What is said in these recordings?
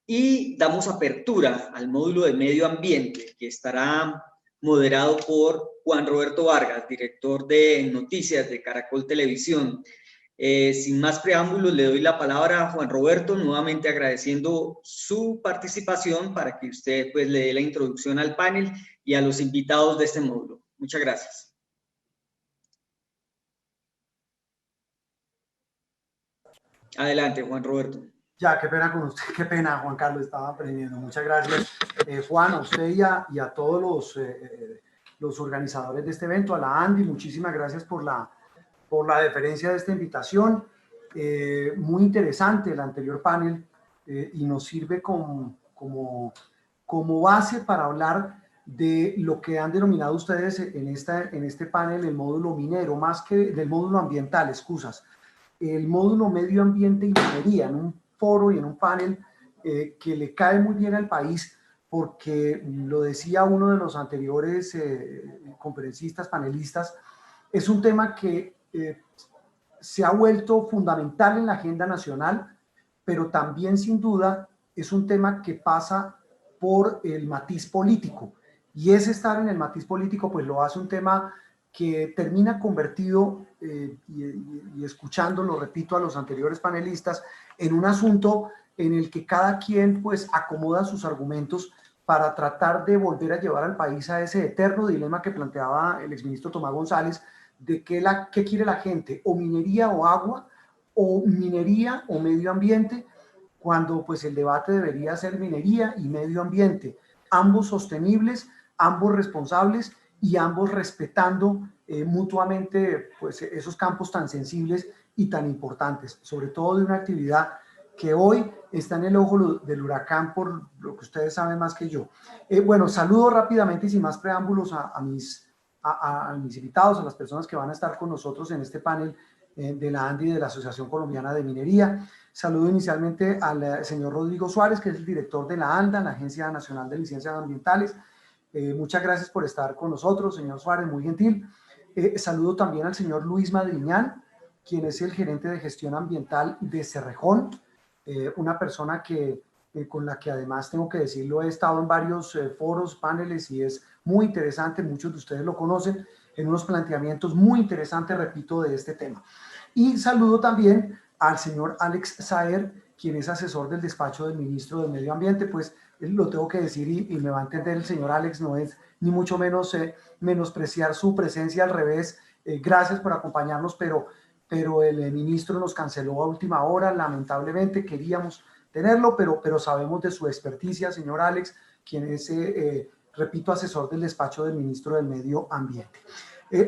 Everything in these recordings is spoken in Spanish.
y damos apertura al módulo de medio ambiente, que estará moderado por Juan Roberto Vargas, director de Noticias de Caracol Televisión. Sin más preámbulos, le doy la palabra a Juan Roberto, nuevamente agradeciendo su participación para que usted pues le dé la introducción al panel y a los invitados de este módulo. Muchas gracias. Adelante, Juan Roberto. Ya, qué pena con usted, qué pena, Juan Carlos, estaba aprendiendo. Muchas gracias, Juan, a usted y a todos los organizadores de este evento, a la Andy, muchísimas gracias por la deferencia de esta invitación. Muy interesante el anterior panel y nos sirve como base para hablar de lo que han denominado ustedes en este panel el módulo minero, más que del módulo ambiental, excusas, el módulo medio ambiente y minería, en un foro y en un panel que le cae muy bien al país, porque lo decía uno de los anteriores conferencistas, panelistas, es un tema que se ha vuelto fundamental en la agenda nacional, pero también sin duda es un tema que pasa por el matiz político, y ese estar en el matiz político pues lo hace un tema que termina convertido, y escuchando, lo repito, a los anteriores panelistas, en un asunto en el que cada quien pues acomoda sus argumentos para tratar de volver a llevar al país a ese eterno dilema que planteaba el exministro Tomás González, de qué quiere la gente, o minería o agua, o minería o medio ambiente, cuando pues el debate debería ser minería y medio ambiente, ambos sostenibles, ambos responsables y ambos respetando mutuamente pues esos campos tan sensibles y tan importantes, sobre todo de una actividad que hoy está en el ojo del huracán, por lo que ustedes saben más que yo. Bueno, saludo rápidamente y sin más preámbulos a mis invitados, a las personas que van a estar con nosotros en este panel de la ANDI, de la Asociación Colombiana de Minería. Saludo inicialmente al señor Rodrigo Suárez, que es el director de la ANDA, la Agencia Nacional de Licencias Ambientales. Muchas gracias por estar con nosotros, señor Suárez, muy gentil. Saludo también al señor Luis Madriñán, quien es el gerente de gestión ambiental de Cerrejón, una persona con la que además tengo que decirlo, he estado en varios foros, paneles, y es muy interesante, muchos de ustedes lo conocen, en unos planteamientos muy interesantes, repito, de este tema. Y saludo también al señor Alex Saer, quien es asesor del despacho del ministro del Medio Ambiente. Pues lo tengo que decir y me va a entender el señor Alex, no es ni mucho menos menospreciar su presencia, al revés, gracias por acompañarnos, pero el ministro nos canceló a última hora, lamentablemente queríamos tenerlo, pero sabemos de su experticia, señor Alex, quien es, repito, asesor del despacho del ministro del Medio Ambiente.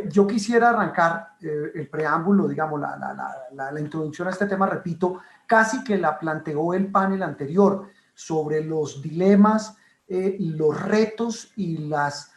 Yo quisiera arrancar el preámbulo, digamos, la introducción a este tema, repito, casi que la planteó el panel anterior, sobre los dilemas, los retos y las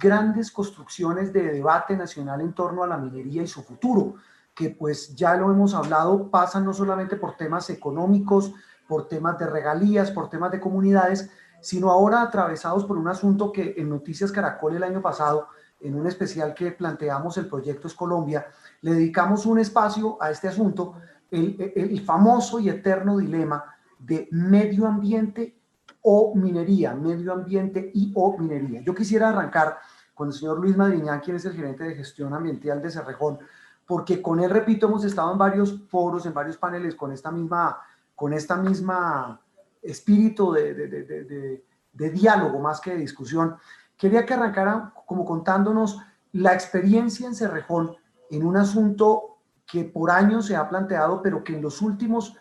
grandes construcciones de debate nacional en torno a la minería y su futuro, que pues ya lo hemos hablado, pasan no solamente por temas económicos, por temas de regalías, por temas de comunidades, sino ahora atravesados por un asunto que en Noticias Caracol el año pasado, en un especial que planteamos, el Proyecto Es Colombia, le dedicamos un espacio a este asunto, el famoso y eterno dilema de medio ambiente o minería, medio ambiente y o minería. Yo quisiera arrancar con el señor Luis Madriñán, quien es el gerente de gestión ambiental de Cerrejón, porque con él, repito, hemos estado en varios foros, en varios paneles con esta misma espíritu de diálogo más que de discusión. Quería que arrancara como contándonos la experiencia en Cerrejón en un asunto que por años se ha planteado, pero que en los últimos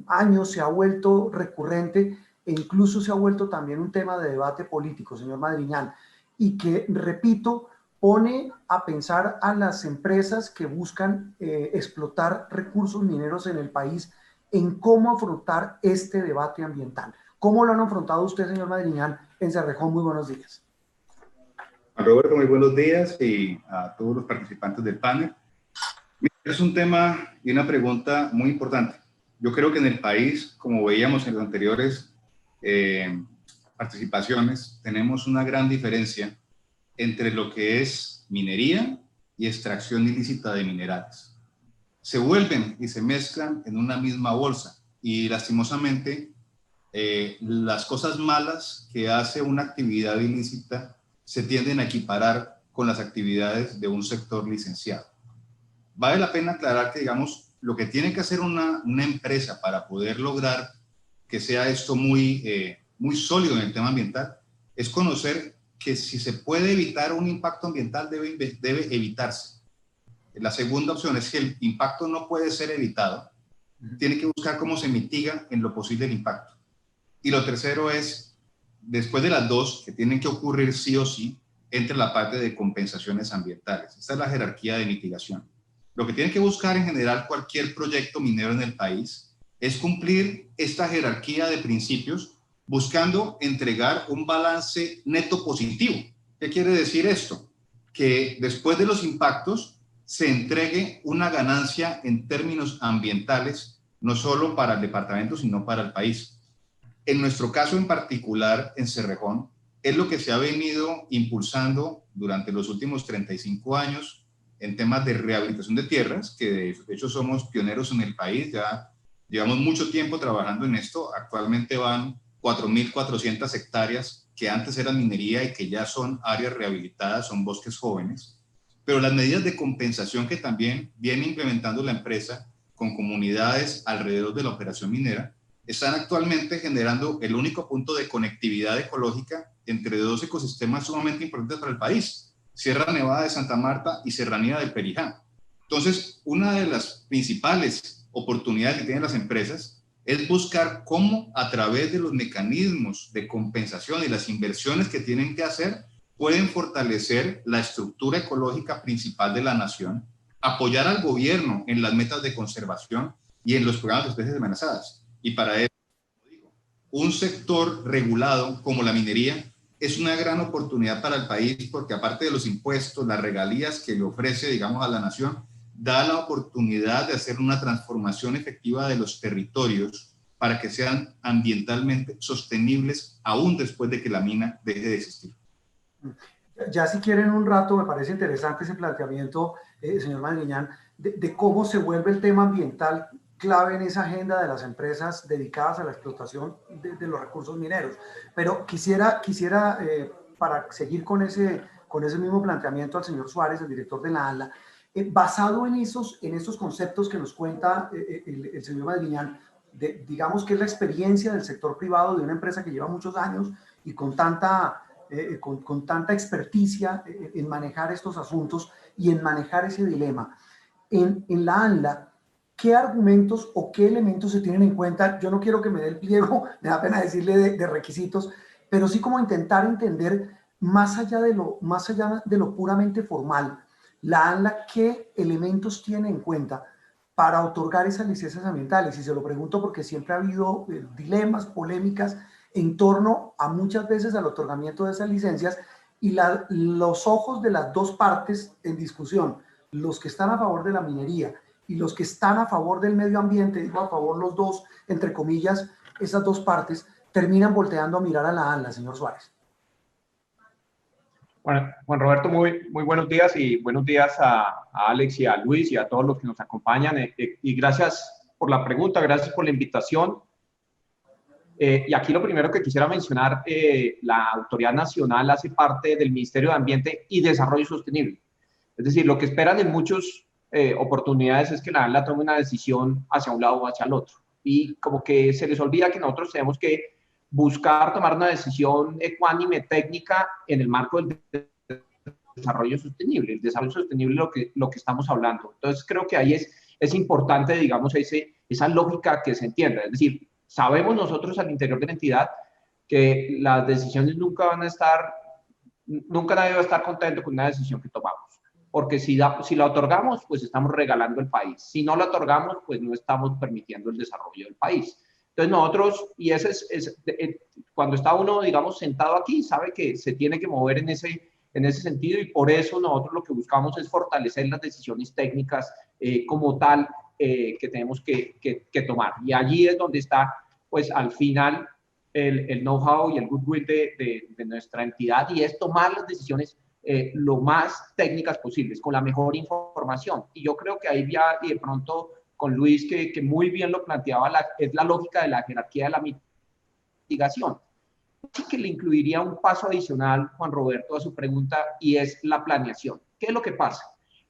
años se ha vuelto recurrente e incluso se ha vuelto también un tema de debate político, señor Madriñán, y que, repito, pone a pensar a las empresas que buscan explotar recursos mineros en el país en cómo afrontar este debate ambiental. ¿Cómo lo han afrontado usted, señor Madriñán, en Cerrejón? Muy buenos días. Roberto, muy buenos días, y a todos los participantes del panel. Es un tema y una pregunta muy importante. Yo creo que en el país, como veíamos en las anteriores participaciones, tenemos una gran diferencia entre lo que es minería y extracción ilícita de minerales. Se vuelven y se mezclan en una misma bolsa, y lastimosamente las cosas malas que hace una actividad ilícita se tienden a equiparar con las actividades de un sector licenciado. Vale la pena aclarar que, digamos, lo que tiene que hacer una empresa para poder lograr que sea esto muy sólido en el tema ambiental es conocer que si se puede evitar un impacto ambiental debe evitarse. La segunda opción es que el impacto no puede ser evitado, tiene que buscar cómo se mitiga en lo posible el impacto. Y lo tercero es, después de las dos, que tienen que ocurrir sí o sí, entra la parte de compensaciones ambientales. Esta es la jerarquía de mitigación. Lo que tiene que buscar en general cualquier proyecto minero en el país es cumplir esta jerarquía de principios buscando entregar un balance neto positivo. ¿Qué quiere decir esto? Que después de los impactos se entregue una ganancia en términos ambientales, no solo para el departamento, sino para el país. En nuestro caso en particular, en Cerrejón, es lo que se ha venido impulsando durante los últimos 35 años en temas de rehabilitación de tierras, que de hecho somos pioneros en el país, ya llevamos mucho tiempo trabajando en esto. Actualmente van 4.400 hectáreas que antes eran minería y que ya son áreas rehabilitadas, son bosques jóvenes. Pero las medidas de compensación que también viene implementando la empresa con comunidades alrededor de la operación minera, están actualmente generando el único punto de conectividad ecológica entre dos ecosistemas sumamente importantes para el país, Sierra Nevada de Santa Marta y Serranía del Perijá. Entonces, una de las principales oportunidades que tienen las empresas es buscar cómo a través de los mecanismos de compensación y las inversiones que tienen que hacer pueden fortalecer la estructura ecológica principal de la nación, apoyar al gobierno en las metas de conservación y en los programas de especies amenazadas. Y para eso, como digo, un sector regulado como la minería es una gran oportunidad para el país porque aparte de los impuestos, las regalías que le ofrece, digamos, a la nación, da la oportunidad de hacer una transformación efectiva de los territorios para que sean ambientalmente sostenibles aún después de que la mina deje de existir. Ya si quieren un rato, me parece interesante ese planteamiento, señor Madriñán, de cómo se vuelve el tema ambiental clave en esa agenda de las empresas dedicadas a la explotación de los recursos mineros. Pero quisiera para seguir con ese mismo planteamiento al señor Suárez, el director de la ANLA, basado en esos conceptos que nos cuenta el señor Madriñán, digamos que es la experiencia del sector privado de una empresa que lleva muchos años y con tanta experticia en manejar estos asuntos y en manejar ese dilema. En la ANLA, ¿qué argumentos o qué elementos se tienen en cuenta? Yo no quiero que me dé el pliego, me da pena decirle de requisitos, pero sí como intentar entender más allá de lo puramente formal, la ANLA, ¿qué elementos tiene en cuenta para otorgar esas licencias ambientales? Y se lo pregunto porque siempre ha habido dilemas, polémicas en torno a muchas veces al otorgamiento de esas licencias y los ojos de las dos partes en discusión, los que están a favor de la minería y los que están a favor del medio ambiente, digo a favor los dos, entre comillas, esas dos partes, terminan volteando a mirar a la ANLA, señor Suárez. Bueno, Juan Roberto, muy buenos días y buenos días a Alex y a Luis y a todos los que nos acompañan. Y gracias por la pregunta, gracias por la invitación. Y aquí lo primero que quisiera mencionar, la Autoridad Nacional hace parte del Ministerio de Ambiente y Desarrollo Sostenible. Es decir, lo que esperan en muchas oportunidades es que la ANLA tome una decisión hacia un lado o hacia el otro. Y como que se les olvida que nosotros tenemos que buscar tomar una decisión ecuánime, técnica, en el marco del desarrollo sostenible. El desarrollo sostenible es lo que estamos hablando. Entonces, creo que ahí es importante, digamos, esa lógica que se entienda. Es decir, sabemos nosotros al interior de la entidad que las decisiones nunca nadie va a estar contento con una decisión que tomamos. Porque si la otorgamos, pues estamos regalando el país. Si no la otorgamos, pues no estamos permitiendo el desarrollo del país. Entonces nosotros, y cuando está uno, digamos, sentado aquí, sabe que se tiene que mover en ese sentido y por eso nosotros lo que buscamos es fortalecer las decisiones técnicas como tal que tenemos que tomar. Y allí es donde está, pues al final, el know-how y el goodwill de nuestra entidad y es tomar las decisiones lo más técnicas posibles, con la mejor información. Y yo creo que ahí ya, y de pronto con Luis, que muy bien lo planteaba, es la lógica de la jerarquía de la mitigación. Sí que le incluiría un paso adicional, Juan Roberto, a su pregunta, y es la planeación. ¿Qué es lo que pasa?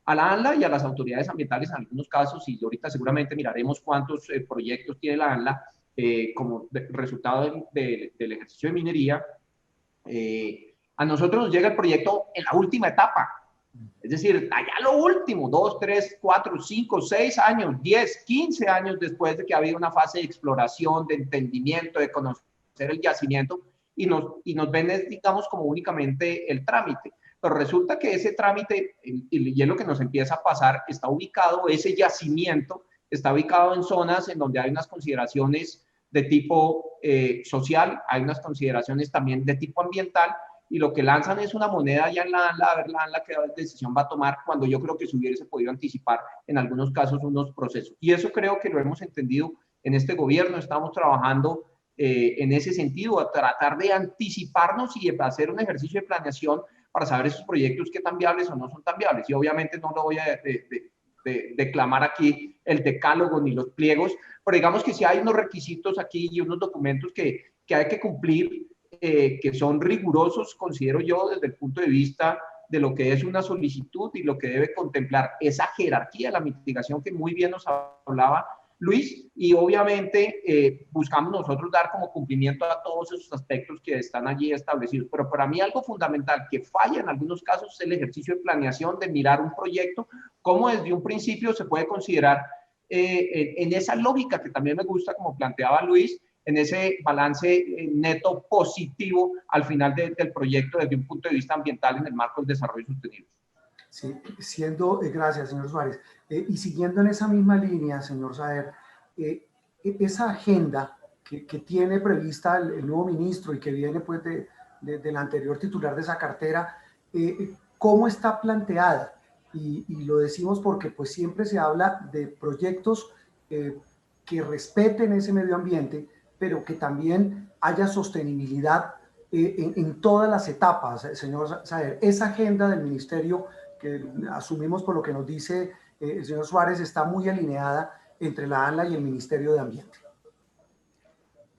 A la ANLA y a las autoridades ambientales en algunos casos, y ahorita seguramente miraremos cuántos proyectos tiene la ANLA como resultado del ejercicio de minería, a nosotros nos llega el proyecto en la última etapa. Es decir, allá lo último, 2, 3, 4, 5, 6 años, 10, 15 años después de que ha habido una fase de exploración, de entendimiento, de conocer el yacimiento, y nos ven, digamos, como únicamente el trámite. Pero resulta que ese trámite, y es lo que nos empieza a pasar, está ubicado, ese yacimiento está ubicado en zonas en donde hay unas consideraciones de tipo social, hay unas consideraciones también de tipo ambiental, y lo que lanzan es una moneda ya en la ANLA, a ver la ANLA qué decisión va a tomar, cuando yo creo que se hubiese podido anticipar en algunos casos unos procesos. Y eso creo que lo hemos entendido en este gobierno, estamos trabajando en ese sentido, a tratar de anticiparnos y hacer un ejercicio de planeación para saber esos proyectos qué tan viables o no son tan viables. Y obviamente no lo voy a declamar aquí el decálogo ni los pliegos, pero digamos que sí hay unos requisitos aquí y unos documentos que hay que cumplir, que son rigurosos, considero yo, desde el punto de vista de lo que es una solicitud y lo que debe contemplar esa jerarquía de la mitigación que muy bien nos hablaba Luis, y obviamente buscamos nosotros dar como cumplimiento a todos esos aspectos que están allí establecidos. Pero para mí algo fundamental que falla en algunos casos es el ejercicio de planeación, de mirar un proyecto, cómo desde un principio se puede considerar en esa lógica que también me gusta, como planteaba Luis, en ese balance neto positivo al final del proyecto desde un punto de vista ambiental en el marco del desarrollo sostenible. Sí, gracias, señor Suárez. Y siguiendo en esa misma línea, señor Saer, esa agenda que tiene prevista el nuevo ministro y que viene pues del anterior titular de esa cartera, ¿cómo está planteada? Y lo decimos porque pues siempre se habla de proyectos que respeten ese medio ambiente, pero que también haya sostenibilidad en todas las etapas, señor Saer. Esa agenda del ministerio, que asumimos por lo que nos dice el señor Suárez, está muy alineada entre la ANLA y el Ministerio de Ambiente.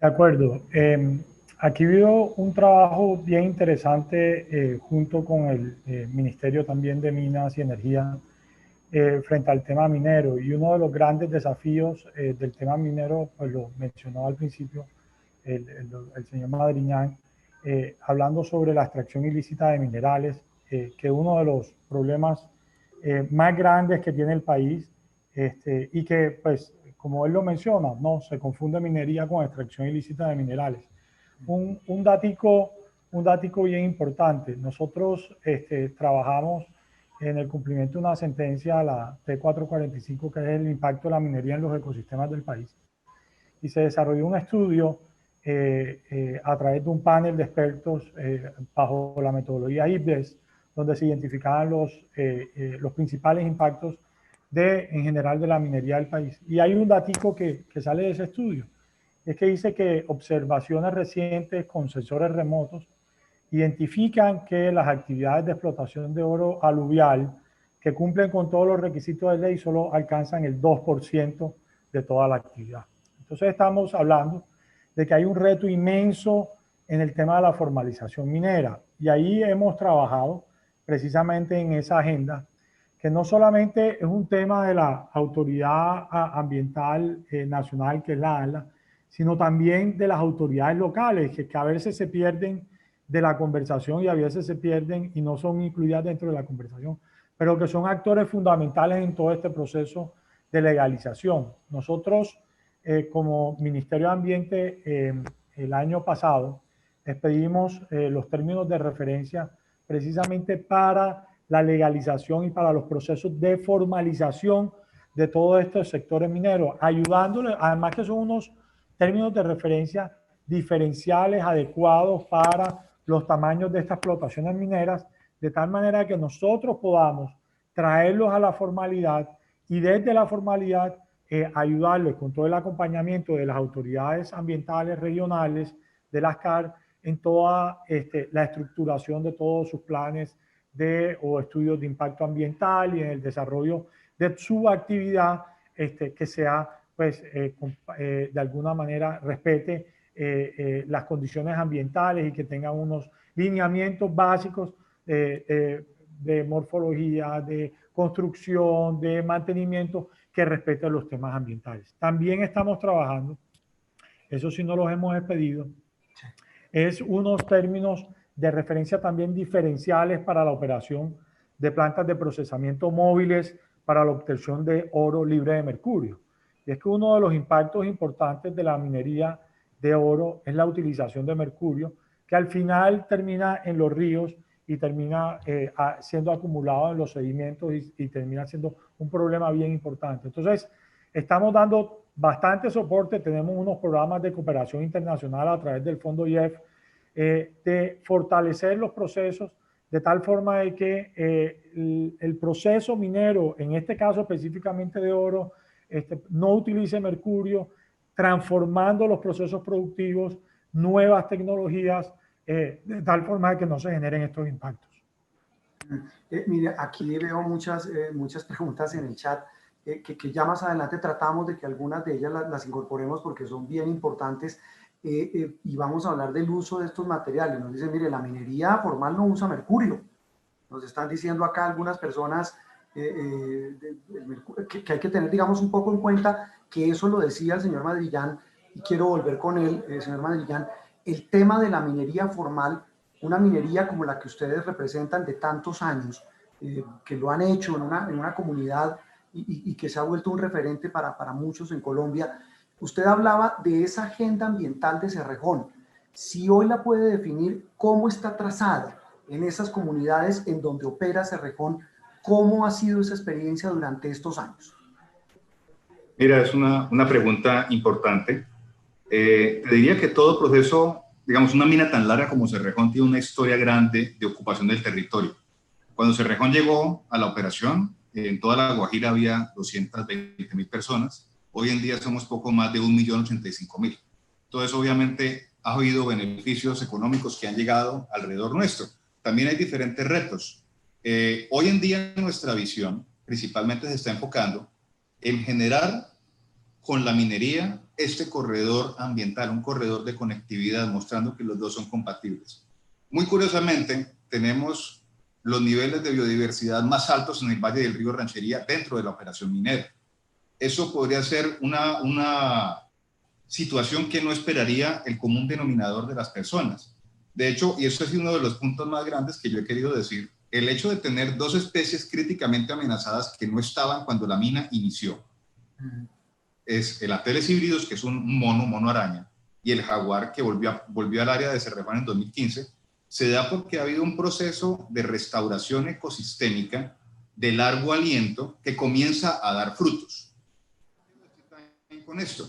De acuerdo. Aquí veo un trabajo bien interesante junto con el Ministerio también de Minas y Energía frente al tema minero. Y uno de los grandes desafíos del tema minero, pues lo mencionó al principio el señor Madriñán, hablando sobre la extracción ilícita de minerales, que uno de los problemas más grandes que tiene el país, y que, pues, como él lo menciona, no se confunde minería con extracción ilícita de minerales. Un datico bien importante. Nosotros trabajamos en el cumplimiento de una sentencia, la T445, que es el impacto de la minería en los ecosistemas del país. Y se desarrolló un estudio a través de un panel de expertos bajo la metodología IPBES, donde se identificaban los principales impactos en general de la minería del país. Y hay un datico que sale de ese estudio, es que dice que observaciones recientes con sensores remotos identifican que las actividades de explotación de oro aluvial que cumplen con todos los requisitos de ley solo alcanzan el 2% de toda la actividad. Entonces estamos hablando de que hay un reto inmenso en el tema de la formalización minera, y ahí hemos trabajado precisamente en esa agenda, que no solamente es un tema de la Autoridad Ambiental Nacional, que es la ANLA, sino también de las autoridades locales, que a veces se pierden de la conversación y a veces se pierden y no son incluidas dentro de la conversación, pero que son actores fundamentales en todo este proceso de legalización. Nosotros, como Ministerio de Ambiente, el año pasado, expedimos los términos de referencia precisamente para la legalización y para los procesos de formalización de todos estos sectores mineros, ayudándoles, además que son unos términos de referencia diferenciales, adecuados para los tamaños de estas explotaciones mineras, de tal manera que nosotros podamos traerlos a la formalidad y desde la formalidad ayudarles con todo el acompañamiento de las autoridades ambientales regionales, de las CAR, en toda la estructuración de todos sus planes o estudios de impacto ambiental y en el desarrollo de su actividad que sea, pues, de alguna manera respete las condiciones ambientales y que tengan unos lineamientos básicos de morfología, de construcción, de mantenimiento que respeten los temas ambientales. También estamos trabajando, eso sí no los hemos expedido, es unos términos de referencia también diferenciales para la operación de plantas de procesamiento móviles para la obtención de oro libre de mercurio. Y es que uno de los impactos importantes de la minería de oro es la utilización de mercurio, que al final termina en los ríos y termina siendo acumulado en los sedimentos y termina siendo un problema bien importante. Entonces, estamos dando bastante soporte, tenemos unos programas de cooperación internacional a través del Fondo IEF, de fortalecer los procesos de tal forma de que el proceso minero, en este caso específicamente de oro, no utilice mercurio, transformando los procesos productivos, nuevas tecnologías, de tal forma de que no se generen estos impactos. Mire, aquí veo muchas preguntas en el chat que ya más adelante tratamos de que algunas de ellas las incorporemos porque son bien importantes. Y vamos a hablar del uso de estos materiales. Nos dicen, mire, la minería formal no usa mercurio. Nos están diciendo acá algunas personas que hay que tener, digamos, un poco en cuenta que eso lo decía el señor Madrillán, y quiero volver con él, señor Madrillán, el tema de la minería formal, una minería como la que ustedes representan de tantos años, que lo han hecho en una comunidad y que se ha vuelto un referente para muchos en Colombia. Usted hablaba de esa agenda ambiental de Cerrejón. Si hoy la puede definir, ¿cómo está trazada en esas comunidades en donde opera Cerrejón? ¿Cómo ha sido esa experiencia durante estos años? Mira, es una pregunta importante. Te diría que todo proceso, digamos, una mina tan larga como Cerrejón tiene una historia grande de ocupación del territorio. Cuando Cerrejón llegó a la operación, en toda La Guajira había 220.000 personas. Hoy en día somos poco más de 1.085.000. Entonces, obviamente, ha habido beneficios económicos que han llegado alrededor nuestro. También hay diferentes retos. Hoy en día nuestra visión principalmente se está enfocando en generar con la minería este corredor ambiental, un corredor de conectividad, mostrando que los dos son compatibles. Muy curiosamente, tenemos los niveles de biodiversidad más altos en el Valle del Río Ranchería dentro de la operación minera. Eso podría ser una situación que no esperaría el común denominador de las personas. De hecho, y eso es uno de los puntos más grandes que yo he querido decir, el hecho de tener dos especies críticamente amenazadas que no estaban cuando la mina inició, es el Ateles híbridos, que es un mono araña, y el jaguar, que volvió al área de Cerrejón en 2015, se da porque ha habido un proceso de restauración ecosistémica de largo aliento que comienza a dar frutos. Con esto,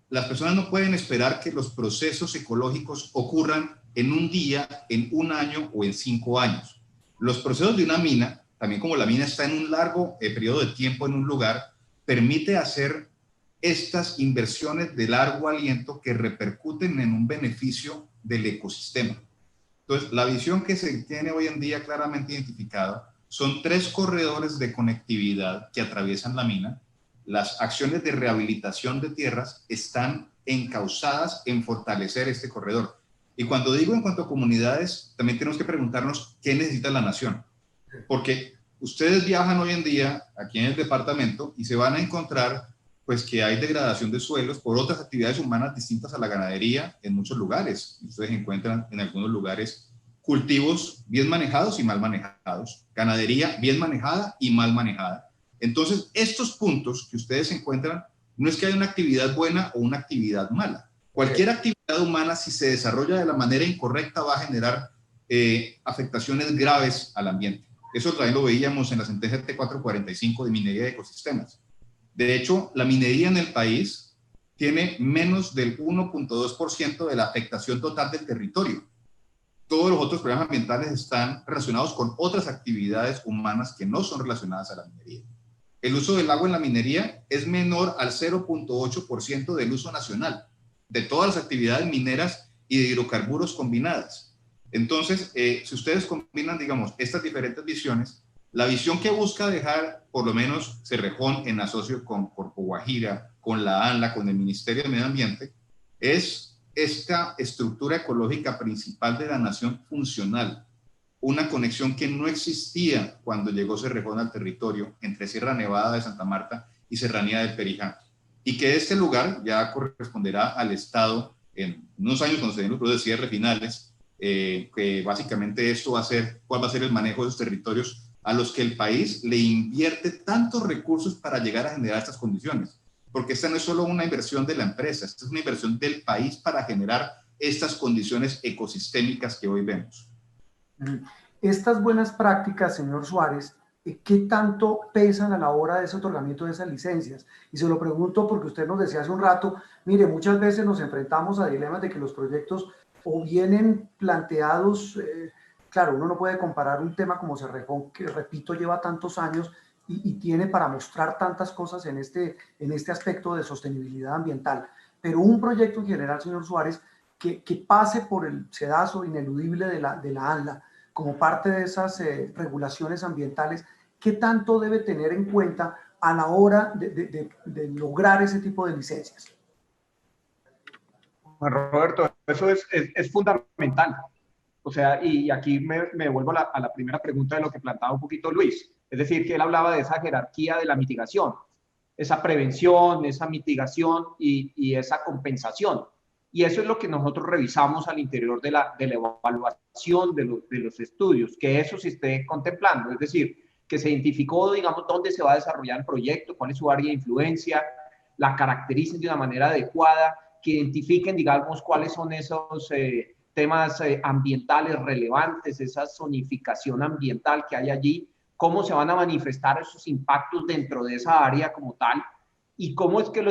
las personas no pueden esperar que los procesos ecológicos ocurran en un día, en un año o en 5 años. Los procesos de una mina, también como la mina está en un largo periodo de tiempo en un lugar, permite hacer estas inversiones de largo aliento que repercuten en un beneficio del ecosistema. Entonces, la visión que se tiene hoy en día claramente identificada son 3 corredores de conectividad que atraviesan la mina. Las acciones de rehabilitación de tierras están encausadas en fortalecer este corredor. Y cuando digo en cuanto a comunidades, también tenemos que preguntarnos qué necesita la nación. Porque ustedes viajan hoy en día aquí en el departamento y se van a encontrar pues que hay degradación de suelos por otras actividades humanas distintas a la ganadería en muchos lugares. Ustedes encuentran en algunos lugares cultivos bien manejados y mal manejados, ganadería bien manejada y mal manejada. Entonces, estos puntos que ustedes encuentran, no es que haya una actividad buena o una actividad mala. Cualquier actividad humana, si se desarrolla de la manera incorrecta, va a generar afectaciones graves al ambiente. Eso también lo veíamos en la sentencia T445 de minería de ecosistemas. De hecho, la minería en el país tiene menos del 1.2% de la afectación total del territorio. Todos los otros problemas ambientales están relacionados con otras actividades humanas que no son relacionadas a la minería. El uso del agua en la minería es menor al 0.8% del uso nacional, de todas las actividades mineras y de hidrocarburos combinadas. Entonces, si ustedes combinan, digamos, estas diferentes visiones, la visión que busca dejar, por lo menos Cerrejón en asocio con Corpo Guajira, con la ANLA, con el Ministerio de Medio Ambiente, es esta estructura ecológica principal de la nación funcional, una conexión que no existía cuando llegó Cerrejón al territorio entre Sierra Nevada de Santa Marta y Serranía del Perijá, y que este lugar ya corresponderá al Estado en unos años cuando se den los procesos de cierre finales, que básicamente esto va a ser, cuál va a ser el manejo de esos territorios a los que el país le invierte tantos recursos para llegar a generar estas condiciones, porque esta no es solo una inversión de la empresa, esta es una inversión del país para generar estas condiciones ecosistémicas que hoy vemos. Estas buenas prácticas, señor Suárez, ¿qué tanto pesan a la hora de ese otorgamiento de esas licencias? Y se lo pregunto porque usted nos decía hace un rato, mire, muchas veces nos enfrentamos a dilemas de que los proyectos o vienen planteados, claro, uno no puede comparar un tema como Cerrejón, que repito, lleva tantos años y tiene para mostrar tantas cosas en este aspecto de sostenibilidad ambiental, pero un proyecto en general, señor Suárez, que pase por el sedazo ineludible de la ANLA, como parte de esas regulaciones ambientales, ¿qué tanto debe tener en cuenta a la hora de lograr ese tipo de licencias? Juan Roberto, eso es fundamental. O sea, y aquí me vuelvo a la primera pregunta de lo que planteaba un poquito Luis. Es decir, que él hablaba de esa jerarquía de la mitigación, esa prevención, esa mitigación y esa compensación. Y eso es lo que nosotros revisamos al interior de la evaluación de los estudios, que eso se esté contemplando. Es decir, que se identificó, digamos, dónde se va a desarrollar el proyecto, cuál es su área de influencia, la caractericen de una manera adecuada, que identifiquen, digamos, cuáles son esos temas ambientales relevantes, esa zonificación ambiental que hay allí, cómo se van a manifestar esos impactos dentro de esa área como tal, y cómo es que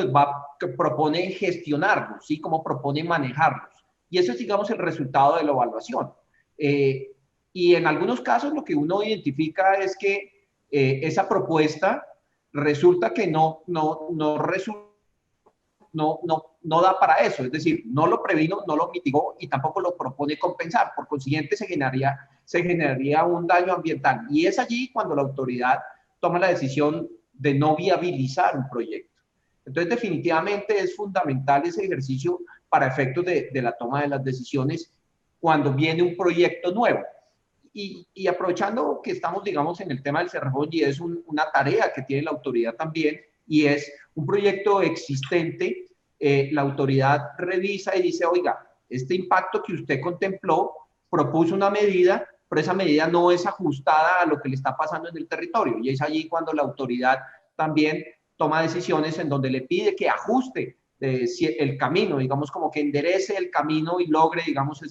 que propone gestionarlos, ¿sí? Cómo propone manejarlos. Y eso es, digamos, el resultado de la evaluación. Y en algunos casos lo que uno identifica es que esa propuesta resulta que no da para eso, es decir, no lo previno, no lo mitigó y tampoco lo propone compensar. Por consiguiente, se generaría un daño ambiental. Y es allí cuando la autoridad toma la decisión de no viabilizar un proyecto. Entonces, definitivamente es fundamental ese ejercicio para efectos de la toma de las decisiones cuando viene un proyecto nuevo. Y aprovechando que estamos, digamos, en el tema del Cerrejón, y es una tarea que tiene la autoridad también, y es un proyecto existente, la autoridad revisa y dice, oiga, este impacto que usted contempló, propuso una medida, pero esa medida no es ajustada a lo que le está pasando en el territorio. Y es allí cuando la autoridad también toma decisiones en donde le pide que ajuste el camino, digamos, como que enderece el camino y logre, digamos,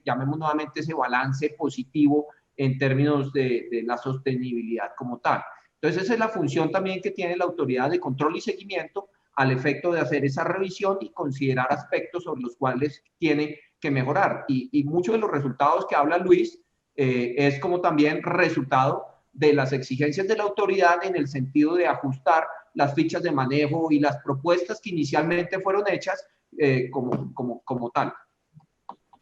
llamemos nuevamente ese balance positivo en términos de la sostenibilidad como tal. Entonces, esa es la función también que tiene la autoridad de control y seguimiento al efecto de hacer esa revisión y considerar aspectos sobre los cuales tiene que mejorar. Y muchos de los resultados que habla Luis es como también resultado de las exigencias de la autoridad en el sentido de ajustar las fichas de manejo y las propuestas que inicialmente fueron hechas como tal.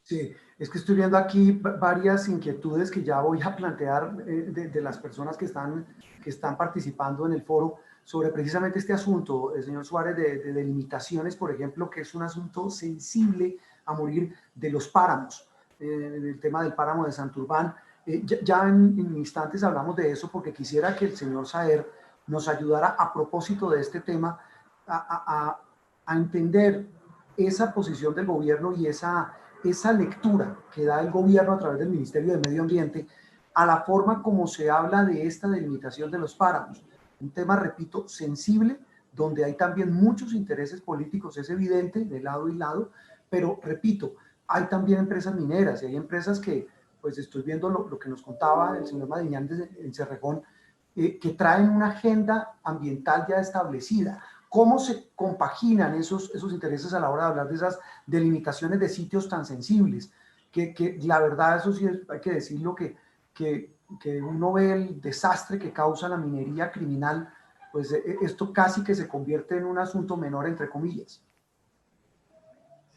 Sí, es que estoy viendo aquí varias inquietudes que ya voy a plantear de las personas que están participando en el foro sobre precisamente este asunto, el señor Suárez, de delimitaciones, por ejemplo, que es un asunto sensible a morir, de los páramos, el tema del páramo de Santurbán. Ya en instantes hablamos de eso porque quisiera que el señor Saer nos ayudara a propósito de este tema a entender esa posición del gobierno y esa lectura que da el gobierno a través del Ministerio de Medio Ambiente a la forma como se habla de esta delimitación de los páramos. Un tema, repito, sensible, donde hay también muchos intereses políticos, es evidente, de lado y lado, pero repito, hay también empresas mineras y hay empresas que, pues estoy viendo lo que nos contaba el señor Madiñán en Cerrejón, que traen una agenda ambiental ya establecida. ¿Cómo se compaginan esos intereses a la hora de hablar de esas delimitaciones de sitios tan sensibles? Que la verdad, eso sí hay que decirlo, que uno ve el desastre que causa la minería criminal, pues esto casi que se convierte en un asunto menor, entre comillas.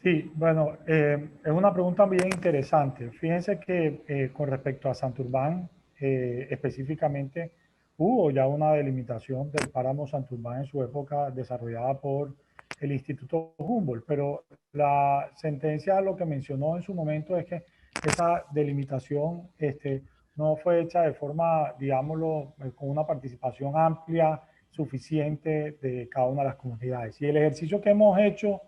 Sí, bueno, es una pregunta bien interesante. Fíjense que con respecto a Santurbán, específicamente, hubo ya una delimitación del páramo Santurbán en su época desarrollada por el Instituto Humboldt, pero la sentencia lo que mencionó en su momento es que esa delimitación no fue hecha de forma, digámoslo, con una participación amplia, suficiente de cada una de las comunidades. Y el ejercicio que hemos hecho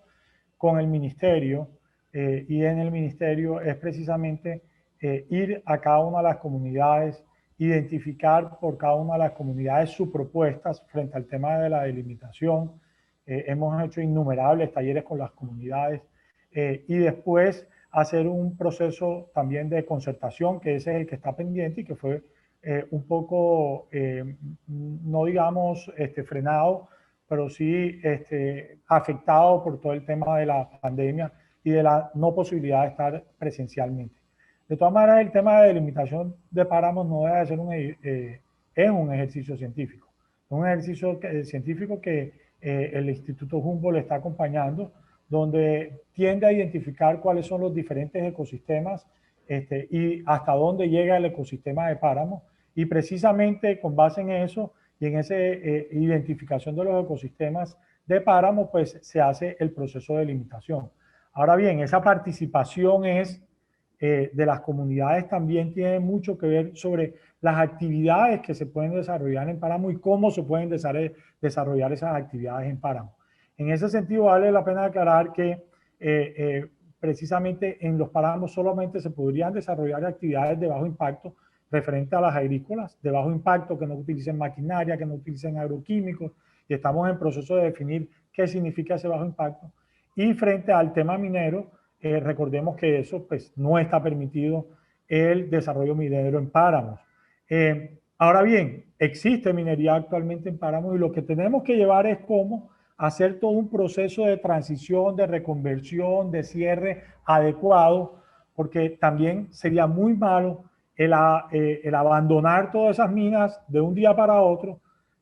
con el ministerio y en el ministerio es precisamente ir a cada una de las comunidades, identificar por cada una de las comunidades sus propuestas frente al tema de la delimitación. Hemos hecho innumerables talleres con las comunidades y después hacer un proceso también de concertación, que ese es el que está pendiente y que fue un poco, no digamos frenado, pero sí afectado por todo el tema de la pandemia y de la no posibilidad de estar presencialmente. De todas maneras, el tema de delimitación de páramos no debe ser es un ejercicio científico. Es un ejercicio científico que el Instituto Humboldt está acompañando, donde tiende a identificar cuáles son los diferentes ecosistemas y hasta dónde llega el ecosistema de páramo. Y precisamente con base en eso y en esa identificación de los ecosistemas de páramo, pues se hace el proceso de delimitación. Ahora bien, esa participación de las comunidades también tiene mucho que ver sobre las actividades que se pueden desarrollar en páramo y cómo se pueden desarrollar esas actividades en páramo. En ese sentido, vale la pena aclarar que precisamente en los páramos solamente se podrían desarrollar actividades de bajo impacto referente a las agrícolas, de bajo impacto, que no utilicen maquinaria, que no utilicen agroquímicos, y estamos en proceso de definir qué significa ese bajo impacto. Y frente al tema minero, recordemos que eso pues, no está permitido el desarrollo minero en páramos. Ahora bien, existe minería actualmente en páramos y lo que tenemos que llevar es cómo hacer todo un proceso de transición, de reconversión, de cierre adecuado, porque también sería muy malo el abandonar todas esas minas de un día para otro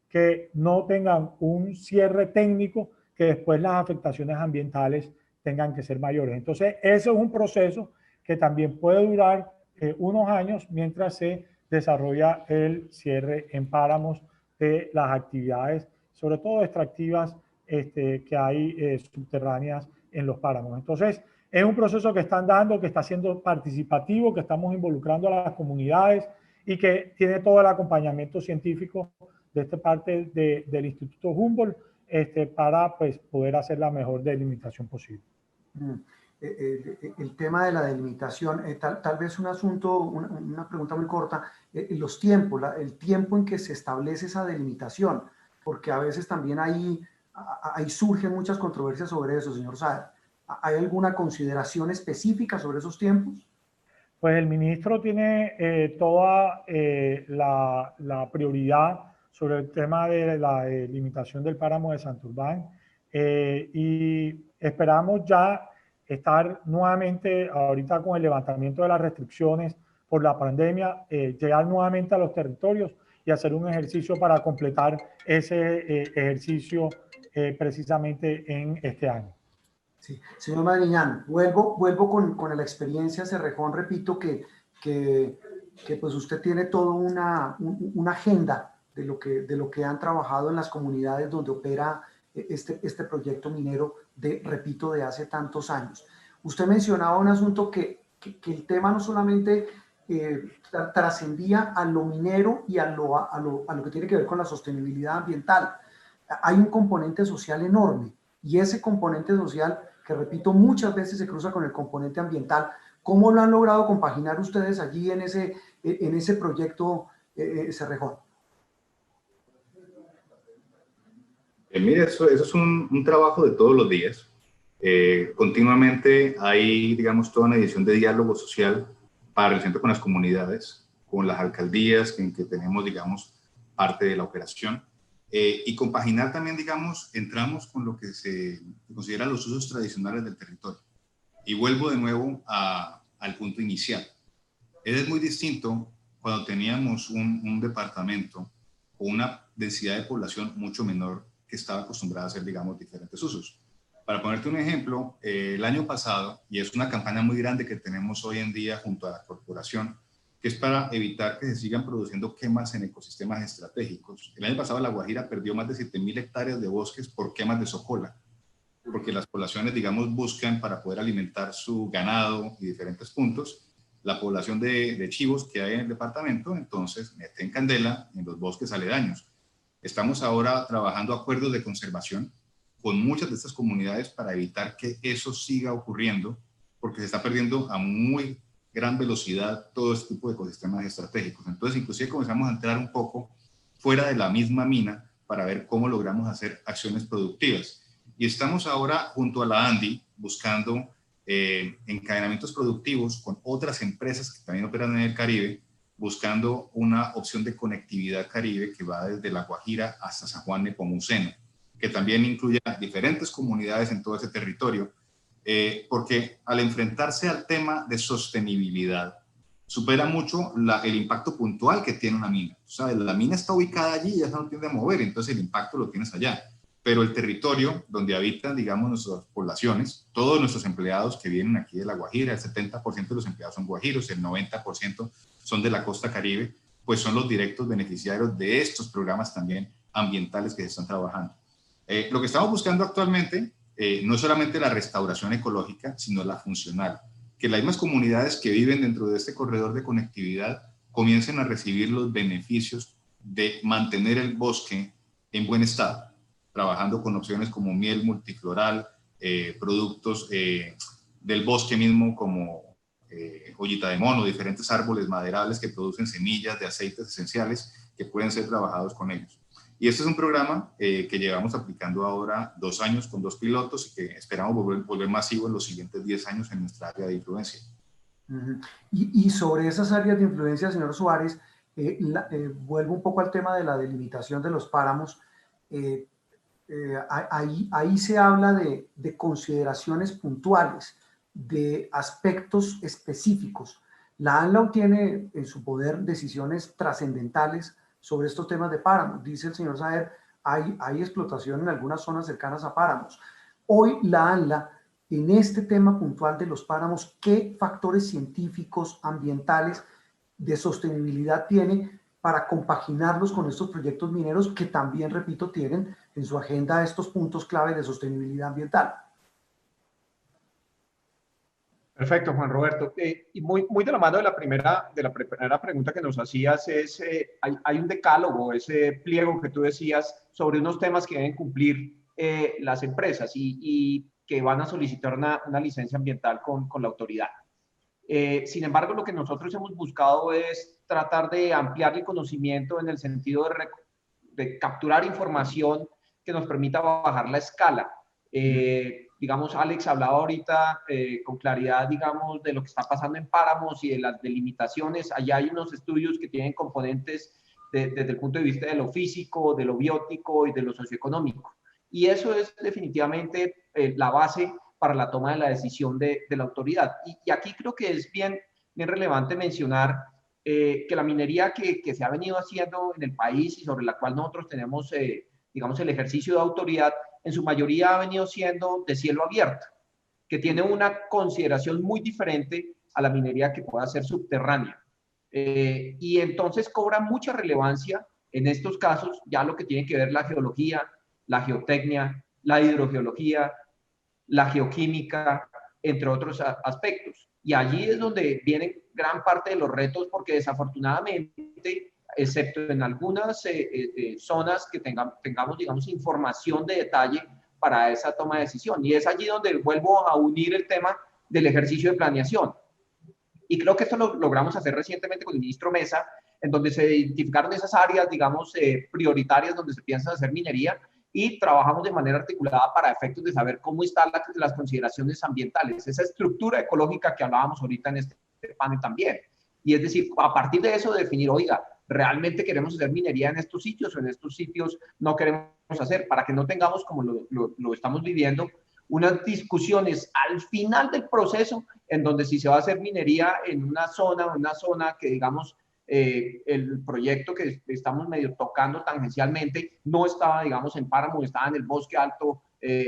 que no tengan un cierre técnico, que después las afectaciones ambientales tengan que ser mayores. Entonces, ese es un proceso que también puede durar unos años mientras se desarrolla el cierre en páramos de las actividades, sobre todo extractivas que hay subterráneas en los páramos. Entonces, es un proceso que están dando, que está siendo participativo, que estamos involucrando a las comunidades y que tiene todo el acompañamiento científico de esta parte del Instituto Humboldt para pues, poder hacer la mejor delimitación posible. El tema de la delimitación, tal vez un asunto, una pregunta muy corta, los tiempos, el tiempo en que se establece esa delimitación, porque a veces también ahí surgen muchas controversias sobre eso, señor Saer. ¿Hay alguna consideración específica sobre esos tiempos? Pues el ministro tiene toda la prioridad sobre el tema de la limitación del páramo de Santurbán y esperamos ya estar nuevamente ahorita con el levantamiento de las restricciones por la pandemia, llegar nuevamente a los territorios y hacer un ejercicio para completar ese ejercicio precisamente en este año. Sí. Señor Madriñán, vuelvo con la experiencia Cerrejón, repito que pues usted tiene toda una agenda de lo que han trabajado en las comunidades donde opera este proyecto minero repito, de hace tantos años. Usted mencionaba un asunto que el tema no solamente trascendía a lo minero y a lo que tiene que ver con la sostenibilidad ambiental. Hay un componente social enorme y ese componente social, que repito, muchas veces se cruza con el componente ambiental. ¿Cómo lo han logrado compaginar ustedes allí en ese proyecto Cerrejón? Mire, eso es un trabajo de todos los días. Continuamente hay, digamos, toda una edición de diálogo social para el centro con las comunidades, con las alcaldías en que tenemos, digamos, parte de la operación. Y compaginar también, digamos, entramos con lo que se consideran los usos tradicionales del territorio. Y vuelvo de nuevo al punto inicial. Es muy distinto cuando teníamos un departamento con una densidad de población mucho menor que estaba acostumbrada a hacer, digamos, diferentes usos. Para ponerte un ejemplo, el año pasado, y es una campaña muy grande que tenemos hoy en día junto a la corporación, que es para evitar que se sigan produciendo quemas en ecosistemas estratégicos. El año pasado La Guajira perdió más de 7.000 hectáreas de bosques por quemas de socola. porque las poblaciones, digamos, buscan para poder alimentar su ganado y diferentes puntos, la población de chivos que hay en el departamento, entonces meten candela en los bosques aledaños. Estamos ahora trabajando acuerdos de conservación con muchas de estas comunidades para evitar que eso siga ocurriendo, porque se está perdiendo a muy gran velocidad todo este tipo de ecosistemas estratégicos. Entonces, inclusive comenzamos a entrar un poco fuera de la misma mina para ver cómo logramos hacer acciones productivas. Y estamos ahora junto a la ANDI buscando encadenamientos productivos con otras empresas que también operan en el Caribe, buscando una opción de conectividad Caribe que va desde La Guajira hasta San Juan Nepomuceno, que también incluye a diferentes comunidades en todo ese territorio, porque al enfrentarse al tema de sostenibilidad, supera mucho el impacto puntual que tiene una mina. O sea, la mina está ubicada allí y ya no tiende a mover, entonces el impacto lo tienes allá. Pero el territorio donde habitan, digamos, nuestras poblaciones, todos nuestros empleados que vienen aquí de La Guajira, el 70% de los empleados son guajiros, el 90% son de la costa Caribe, pues son los directos beneficiarios de estos programas también ambientales que se están trabajando. Lo que estamos buscando actualmente no es solamente la restauración ecológica, sino la funcional. Que las mismas comunidades que viven dentro de este corredor de conectividad comiencen a recibir los beneficios de mantener el bosque en buen estado, trabajando con opciones como miel multifloral, productos del bosque mismo como joyita de mono, diferentes árboles maderables que producen semillas de aceites esenciales que pueden ser trabajados con ellos. Y este es un programa que llevamos aplicando ahora 2 años con 2 pilotos y que esperamos volver masivo en los siguientes 10 años en nuestra área de influencia. Y sobre esas áreas de influencia, señor Suárez, vuelvo un poco al tema de la delimitación de los páramos. Ahí se habla de consideraciones puntuales, de aspectos específicos. La ANLAU tiene en su poder decisiones trascendentales sobre estos temas de páramos. Dice el señor Saer, hay explotación en algunas zonas cercanas a páramos. Hoy la ANLA, en este tema puntual de los páramos, ¿qué factores científicos, ambientales, de sostenibilidad tiene para compaginarlos con estos proyectos mineros que también, repito, tienen en su agenda estos puntos clave de sostenibilidad ambiental? Perfecto, Juan Roberto. Y muy de la mano de la primera pregunta que nos hacías es, hay un decálogo, ese pliego que tú decías sobre unos temas que deben cumplir las empresas y que van a solicitar una licencia ambiental con la autoridad. Sin embargo, lo que nosotros hemos buscado es tratar de ampliar el conocimiento en el sentido de capturar información que nos permita bajar la escala. Digamos, Alex hablaba ahorita con claridad, digamos, de lo que está pasando en páramos y de las delimitaciones. Allá hay unos estudios que tienen componentes desde el punto de vista de lo físico, de lo biótico y de lo socioeconómico. Y eso es definitivamente la base para la toma de la decisión de la autoridad. Y aquí creo que es bien relevante mencionar que la minería que se ha venido haciendo en el país y sobre la cual nosotros tenemos, digamos, el ejercicio de autoridad, en su mayoría ha venido siendo de cielo abierto, que tiene una consideración muy diferente a la minería que pueda ser subterránea. Y entonces cobra mucha relevancia en estos casos ya lo que tiene que ver la geología, la geotecnia, la hidrogeología, la geoquímica, entre otros aspectos. Y allí es donde viene gran parte de los retos, porque desafortunadamente, excepto en algunas zonas que tengamos, digamos, información de detalle para esa toma de decisión. Y es allí donde vuelvo a unir el tema del ejercicio de planeación. Y creo que esto lo logramos hacer recientemente con el ministro Mesa, en donde se identificaron esas áreas, digamos, prioritarias donde se piensa hacer minería, y trabajamos de manera articulada para efectos de saber cómo están las consideraciones ambientales, esa estructura ecológica que hablábamos ahorita en este panel también. Y es decir, a partir de eso definir, oiga, ¿realmente queremos hacer minería en estos sitios o en estos sitios no queremos hacer? Para que no tengamos, como lo estamos viviendo, unas discusiones al final del proceso en donde si se va a hacer minería en una zona que, digamos, el proyecto que estamos medio tocando tangencialmente no estaba, digamos, en páramo, estaba en el bosque alto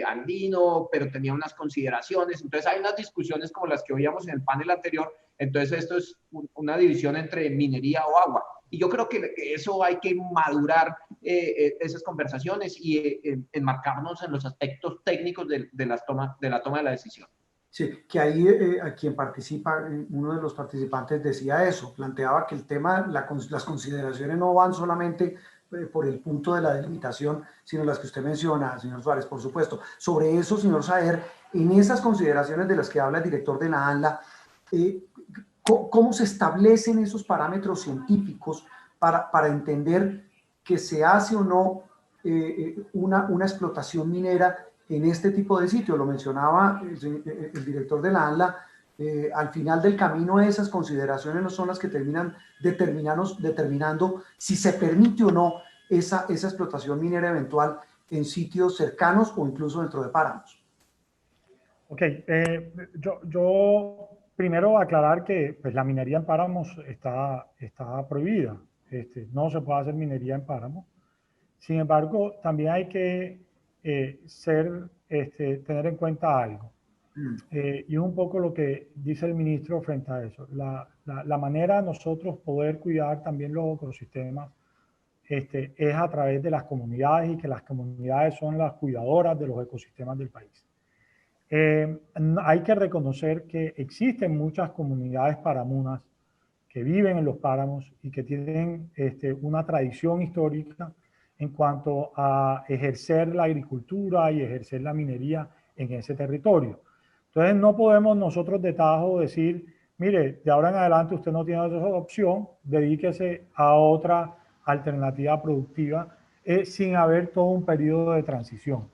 andino, pero tenía unas consideraciones. Entonces hay unas discusiones como las que oíamos en el panel anterior. Entonces esto es una división entre minería o agua. Y yo creo que eso hay que madurar esas conversaciones y enmarcarnos en los aspectos técnicos de la toma de la decisión. Sí, que ahí a quien participa, uno de los participantes decía eso, planteaba que el tema, las consideraciones no van solamente por el punto de la delimitación, sino las que usted menciona, señor Suárez, por supuesto. Sobre eso, señor Saer, en esas consideraciones de las que habla el director de la ANLA, ¿cómo se establecen esos parámetros científicos para entender que se hace o no una explotación minera en este tipo de sitios? Lo mencionaba el director de la ANLA, al final del camino esas consideraciones no son las que terminan determinando si se permite o no esa explotación minera eventual en sitios cercanos o incluso dentro de páramos. Ok, yo primero aclarar que pues, la minería en páramos está prohibida. No se puede hacer minería en páramos. Sin embargo, también hay que tener en cuenta algo. Y es un poco lo que dice el ministro frente a eso. La manera de nosotros poder cuidar también los ecosistemas es a través de las comunidades y que las comunidades son las cuidadoras de los ecosistemas del país. Hay que reconocer que existen muchas comunidades paramunas que viven en los páramos y que tienen una tradición histórica en cuanto a ejercer la agricultura y ejercer la minería en ese territorio. Entonces no podemos nosotros de tajo decir, mire, de ahora en adelante usted no tiene otra opción, dedíquese a otra alternativa productiva sin haber todo un periodo de transición.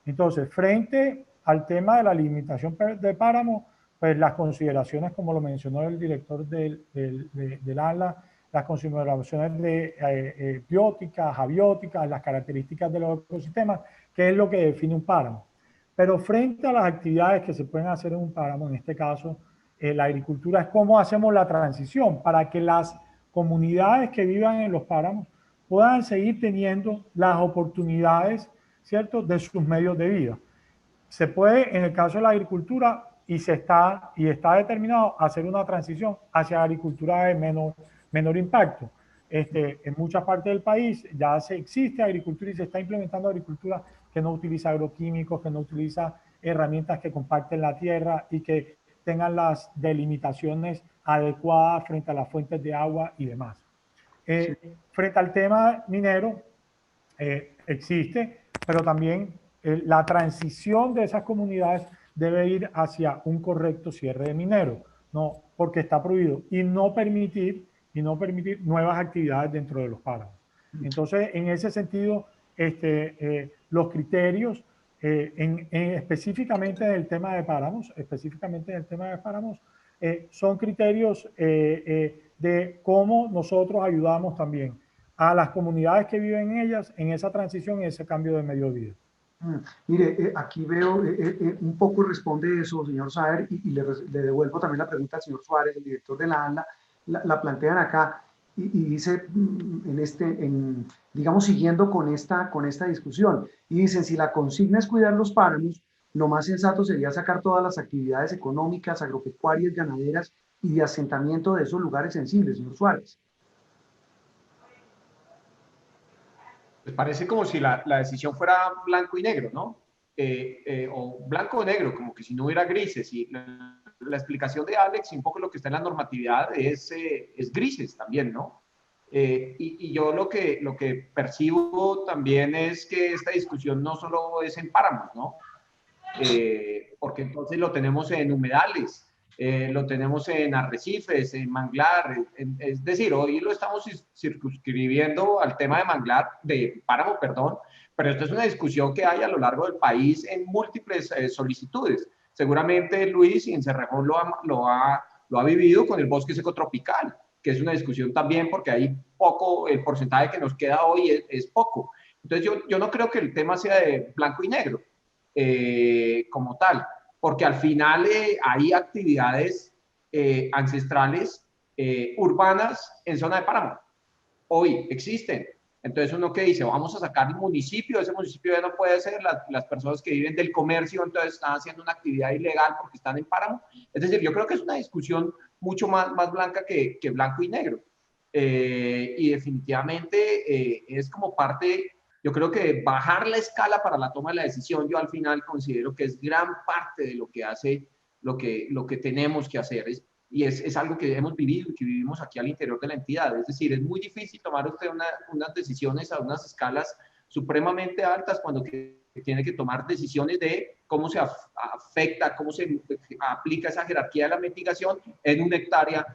Entonces, frente al tema de la limitación de páramo, pues las consideraciones, como lo mencionó el director del ANLA, las consideraciones de bióticas, abióticas, las características de los ecosistemas, que es lo que define un páramo. Pero frente a las actividades que se pueden hacer en un páramo, en este caso, la agricultura es cómo hacemos la transición para que las comunidades que vivan en los páramos puedan seguir teniendo las oportunidades, ¿cierto?, de sus medios de vida. Se puede, en el caso de la agricultura, y está determinado hacer una transición hacia agricultura de menor impacto. En muchas partes del país ya existe agricultura y se está implementando agricultura que no utiliza agroquímicos, que no utiliza herramientas que comparten la tierra y que tengan las delimitaciones adecuadas frente a las fuentes de agua y demás. Frente al tema minero, existe, pero también la transición de esas comunidades debe ir hacia un correcto cierre de minero, no porque está prohibido, y no permitir nuevas actividades dentro de los páramos. Entonces, en ese sentido, los criterios, específicamente en el tema de páramos, son criterios de cómo nosotros ayudamos también a las comunidades que viven en ellas en esa transición y ese cambio de medio de vida. Mire, aquí veo un poco responde eso, señor Saer, y le devuelvo también la pregunta al señor Suárez, el director de la ANLA, la plantean acá y dice, digamos, siguiendo con esta discusión, y dicen, si la consigna es cuidar los páramos, lo más sensato sería sacar todas las actividades económicas, agropecuarias, ganaderas y de asentamiento de esos lugares sensibles, señor Suárez. Pues parece como si la decisión fuera blanco y negro, ¿no? O blanco o negro, como que si no hubiera grises. Y la explicación de Alex y un poco lo que está en la normatividad es grises también, ¿no? Y yo lo que percibo también es que esta discusión no solo es en páramos, ¿no? Porque entonces lo tenemos en humedales, lo tenemos en arrecifes, en manglar, es decir, hoy lo estamos circunscribiendo al tema de páramo, perdón, pero esto es una discusión que hay a lo largo del país en múltiples solicitudes. Seguramente Luis y en Cerrejón lo ha vivido con el bosque seco tropical, que es una discusión también porque hay poco, el porcentaje que nos queda hoy es poco. Entonces yo no creo que el tema sea de blanco y negro como tal, porque al final hay actividades ancestrales urbanas en zona de páramo. Hoy existen. Entonces uno que dice, vamos a sacar el municipio, ese municipio ya no puede ser, las personas que viven del comercio entonces están haciendo una actividad ilegal porque están en páramo. Es decir, yo creo que es una discusión mucho más blanca que blanco y negro. y definitivamente es como parte, yo creo que bajar la escala para la toma de la decisión, yo al final considero que es gran parte de lo que hace, lo que tenemos que hacer. Y es algo que hemos vivido y que vivimos aquí al interior de la entidad. Es decir, es muy difícil tomar usted unas decisiones a unas escalas supremamente altas cuando tiene que tomar decisiones de cómo se afecta, cómo se aplica esa jerarquía de la mitigación en una hectárea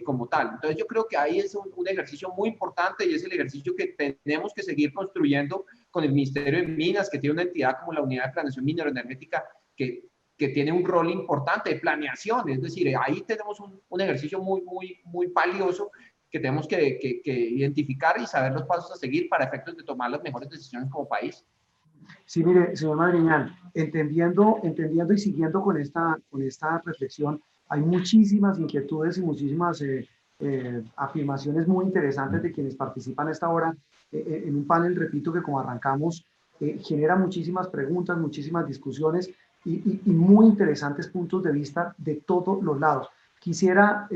como tal. Entonces yo creo que ahí es un ejercicio muy importante y es el ejercicio que tenemos que seguir construyendo con el Ministerio de Minas, que tiene una entidad como la Unidad de Planeación Minero-Energética que tiene un rol importante de planeación. Es decir, ahí tenemos un ejercicio muy valioso que tenemos que identificar y saber los pasos a seguir para efectos de tomar las mejores decisiones como país. Sí, mire, señor Madriñal, entendiendo y siguiendo con esta reflexión, hay muchísimas inquietudes y muchísimas afirmaciones muy interesantes de quienes participan a esta hora en un panel, repito, que como arrancamos, genera muchísimas preguntas, muchísimas discusiones y muy interesantes puntos de vista de todos los lados. Quisiera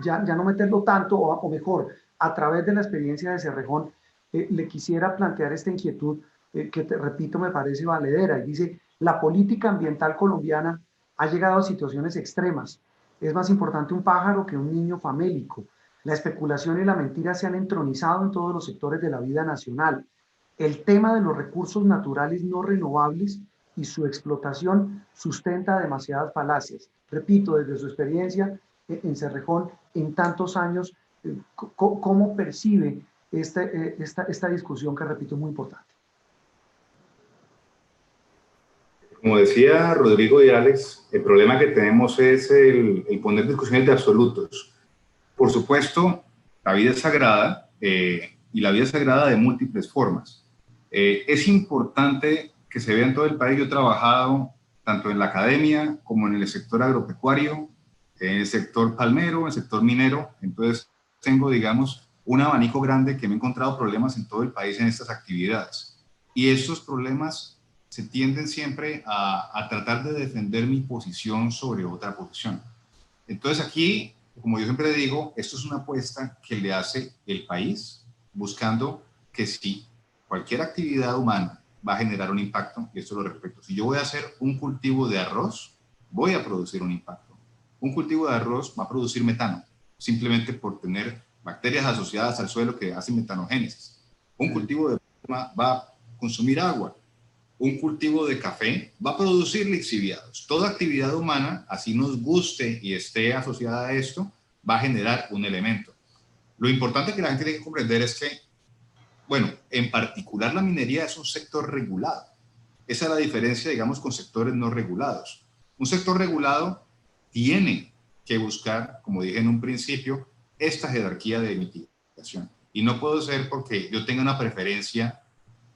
ya no meterlo tanto, o mejor, a través de la experiencia de Cerrejón, le quisiera plantear esta inquietud que, te repito, me parece valedera. Y dice, la política ambiental colombiana ha llegado a situaciones extremas. Es más importante un pájaro que un niño famélico. La especulación y la mentira se han entronizado en todos los sectores de la vida nacional. El tema de los recursos naturales no renovables y su explotación sustenta demasiadas falacias. Repito, desde su experiencia en Cerrejón, en tantos años, ¿cómo percibe esta discusión que, repito, es muy importante? Como decía Rodrigo y Alex, el problema que tenemos es el poner discusiones de absolutos. Por supuesto, la vida es sagrada y la vida es sagrada de múltiples formas. Es importante que se vea en todo el país. Yo he trabajado tanto en la academia como en el sector agropecuario, en el sector palmero, en el sector minero. Entonces tengo, digamos, un abanico grande que me he encontrado problemas en todo el país en estas actividades. Y estos problemas se tienden siempre a tratar de defender mi posición sobre otra posición. Entonces aquí, como yo siempre digo, esto es una apuesta que le hace el país, buscando que si cualquier actividad humana va a generar un impacto, y esto lo respeto. Si yo voy a hacer un cultivo de arroz, voy a producir un impacto. Un cultivo de arroz va a producir metano, simplemente por tener bacterias asociadas al suelo que hacen metanogénesis. Un cultivo de palma va a consumir agua. Un cultivo de café va a producir lixiviados. Toda actividad humana, así nos guste y esté asociada a esto, va a generar un elemento. Lo importante que la gente tiene que comprender es que, bueno, en particular la minería es un sector regulado. Esa es la diferencia, digamos, con sectores no regulados. Un sector regulado tiene que buscar, como dije en un principio, esta jerarquía de mitigación. Y no puedo ser porque yo tenga una preferencia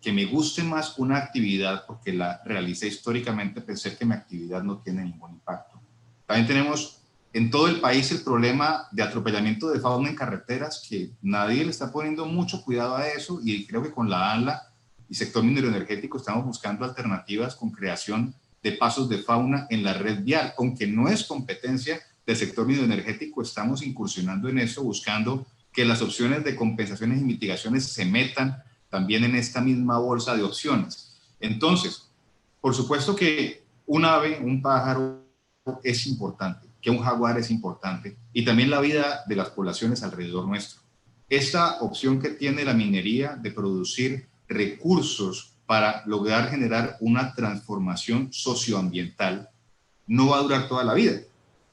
que me guste más una actividad porque la realicé históricamente, pensé que mi actividad no tiene ningún impacto. También tenemos en todo el país el problema de atropellamiento de fauna en carreteras, que nadie le está poniendo mucho cuidado a eso, y creo que con la ANLA y sector minero energético estamos buscando alternativas con creación de pasos de fauna en la red vial. Aunque no es competencia del sector minero energético, estamos incursionando en eso, buscando que las opciones de compensaciones y mitigaciones se metan también en esta misma bolsa de opciones. Entonces, por supuesto que un ave, un pájaro es importante, que un jaguar es importante, y también la vida de las poblaciones alrededor nuestro. Esta opción que tiene la minería de producir recursos para lograr generar una transformación socioambiental no va a durar toda la vida,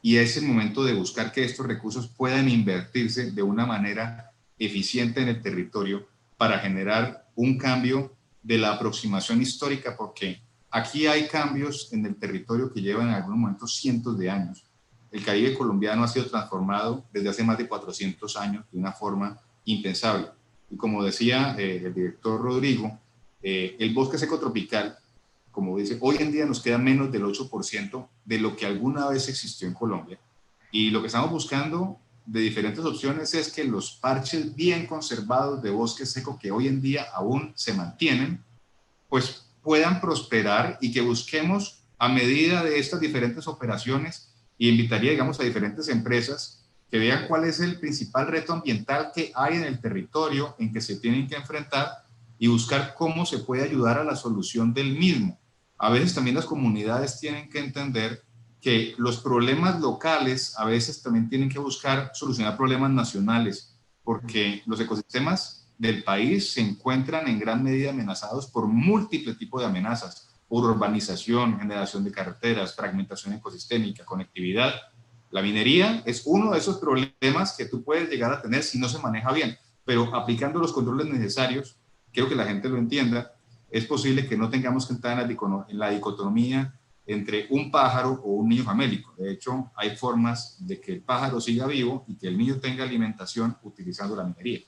y es el momento de buscar que estos recursos puedan invertirse de una manera eficiente en el territorio para generar un cambio de la aproximación histórica, porque aquí hay cambios en el territorio que llevan en algunos momentos cientos de años. El Caribe colombiano ha sido transformado desde hace más de 400 años de una forma impensable. Y como decía el director Rodrigo, el bosque seco tropical, como dice, hoy en día nos queda menos del 8% de lo que alguna vez existió en Colombia. Y lo que estamos buscando de diferentes opciones es que los parches bien conservados de bosque seco que hoy en día aún se mantienen, pues puedan prosperar, y que busquemos a medida de estas diferentes operaciones, y invitaría, digamos, a diferentes empresas que vean cuál es el principal reto ambiental que hay en el territorio en que se tienen que enfrentar y buscar cómo se puede ayudar a la solución del mismo. A veces también las comunidades tienen que entender que los problemas locales a veces también tienen que buscar solucionar problemas nacionales, porque los ecosistemas del país se encuentran en gran medida amenazados por múltiples tipos de amenazas, por urbanización, generación de carreteras, fragmentación ecosistémica, conectividad. La minería es uno de esos problemas que tú puedes llegar a tener si no se maneja bien, pero aplicando los controles necesarios, quiero que la gente lo entienda, es posible que no tengamos que entrar en la dicotomía entre un pájaro o un niño famélico. De hecho, hay formas de que el pájaro siga vivo y que el niño tenga alimentación utilizando la minería.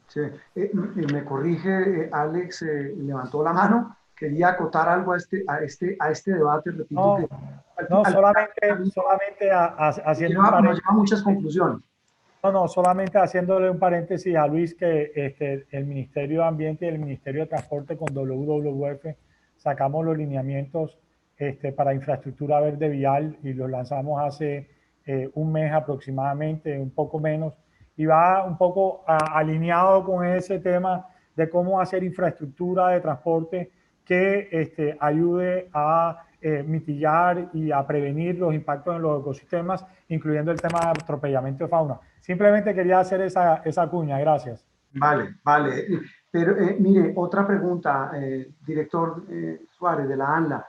Sí. Me corrige, Alex levantó la mano. Quería acotar algo a este debate. Repito solamente haciendo un nos paréntesis. lleva a muchas conclusiones. Solamente haciéndole un paréntesis a Luis, que el Ministerio de Ambiente y el Ministerio de Transporte con WWF sacamos los lineamientos para infraestructura verde vial y los lanzamos hace un mes aproximadamente, un poco menos, y va un poco alineado con ese tema de cómo hacer infraestructura de transporte que ayude a mitigar y a prevenir los impactos en los ecosistemas, incluyendo el tema de atropellamiento de fauna. Simplemente quería hacer esa cuña, gracias. Vale. Pero mire, otra pregunta, director Suárez de la ANLA.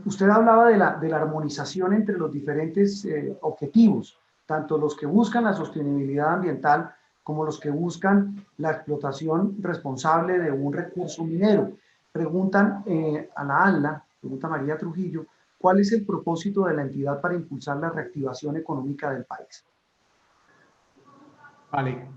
Usted hablaba de la armonización entre los diferentes objetivos, tanto los que buscan la sostenibilidad ambiental como los que buscan la explotación responsable de un recurso minero. Preguntan a la ANLA, pregunta María Trujillo, ¿cuál es el propósito de la entidad para impulsar la reactivación económica del país? Vale,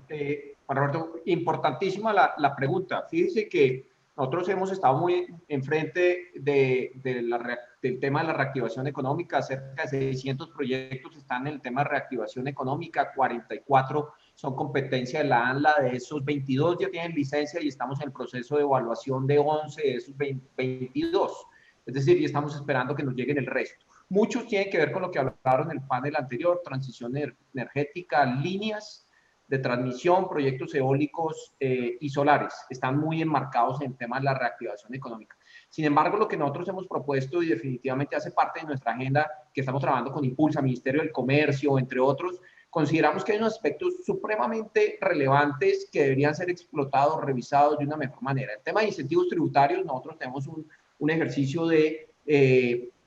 Juan Roberto, importantísima la pregunta. Fíjese que nosotros hemos estado muy enfrente del tema de la reactivación económica. Cerca de 600 proyectos están en el tema de reactivación económica, 44 son competencia de la ANLA, de esos 22 ya tienen licencia y estamos en el proceso de evaluación de 11 de esos 22. Es decir, y estamos esperando que nos lleguen el resto. Muchos tienen que ver con lo que hablaron en el panel anterior, transición energética, líneas de transmisión, proyectos eólicos y solares. Están muy enmarcados en el tema de la reactivación económica. Sin embargo, lo que nosotros hemos propuesto y definitivamente hace parte de nuestra agenda, que estamos trabajando con Impulsa, Ministerio del Comercio, entre otros, consideramos que hay unos aspectos supremamente relevantes que deberían ser explotados, revisados de una mejor manera. El tema de incentivos tributarios, nosotros tenemos un ejercicio de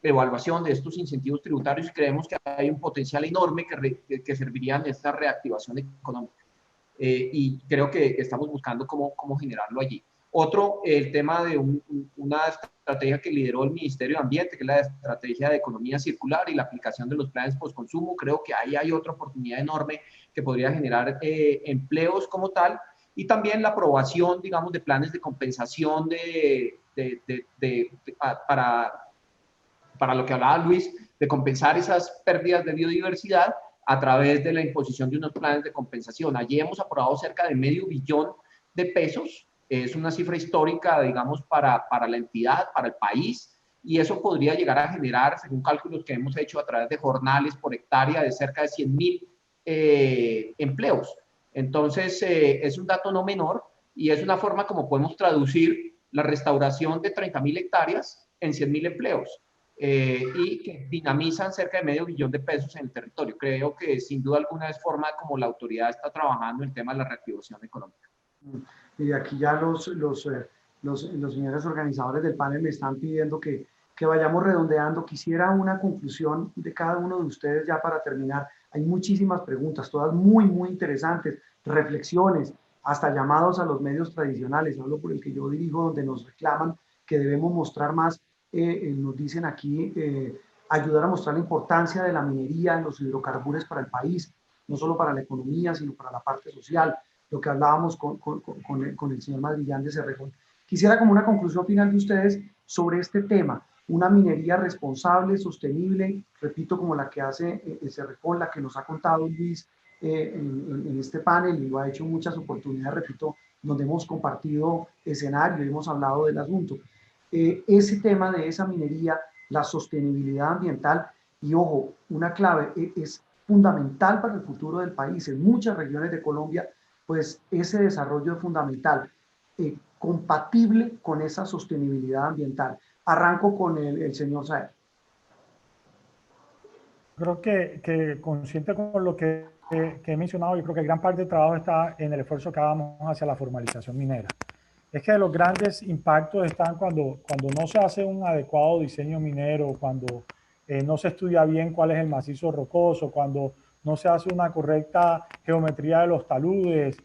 evaluación de estos incentivos tributarios y creemos que hay un potencial enorme que serviría en esta reactivación económica. Y creo que estamos buscando cómo generarlo allí. Otro, el tema de una estrategia que lideró el Ministerio de Ambiente, que es la estrategia de economía circular y la aplicación de los planes postconsumo. Creo que ahí hay otra oportunidad enorme que podría generar empleos como tal. Y también la aprobación, digamos, de planes de compensación para lo que hablaba Luis, de compensar esas pérdidas de biodiversidad a través de la imposición de unos planes de compensación. Allí hemos aprobado cerca de $500 millones de pesos. Es una cifra histórica, digamos, para la entidad, para el país, y eso podría llegar a generar, según cálculos que hemos hecho a través de jornales por hectárea, de cerca de 100.000 empleos. Entonces, es un dato no menor y es una forma como podemos traducir la restauración de 30.000 hectáreas en 100.000 empleos. Y que dinamizan cerca de $500 millones de pesos en el territorio. Creo que sin duda alguna es forma como la autoridad está trabajando el tema de la reactivación económica. Y aquí ya los señores organizadores del panel me están pidiendo que vayamos redondeando. Quisiera una conclusión de cada uno de ustedes ya para terminar. Hay muchísimas preguntas, todas muy, muy interesantes, reflexiones, hasta llamados a los medios tradicionales. Hablo por el que yo dirijo, donde nos reclaman que debemos mostrar más. Nos dicen aquí, ayudar a mostrar la importancia de la minería en los hidrocarburos para el país, no solo para la economía, sino para la parte social, lo que hablábamos con el señor Madrillán de Cerrejón. Quisiera como una conclusión final de ustedes sobre este tema, una minería responsable, sostenible, repito, como la que hace Cerrejón, la que nos ha contado Luis en este panel y lo ha hecho en muchas oportunidades, repito, donde hemos compartido escenario y hemos hablado del asunto. Ese tema de esa minería, la sostenibilidad ambiental y, ojo, una clave es fundamental para el futuro del país. En muchas regiones de Colombia, pues ese desarrollo es fundamental, compatible con esa sostenibilidad ambiental. Arranco con el señor Saer. Creo que consciente con lo que he mencionado, yo creo que gran parte del trabajo está en el esfuerzo que hagamos hacia la formalización minera. Es que los grandes impactos están cuando no se hace un adecuado diseño minero, cuando no se estudia bien cuál es el macizo rocoso, cuando no se hace una correcta geometría de los taludes,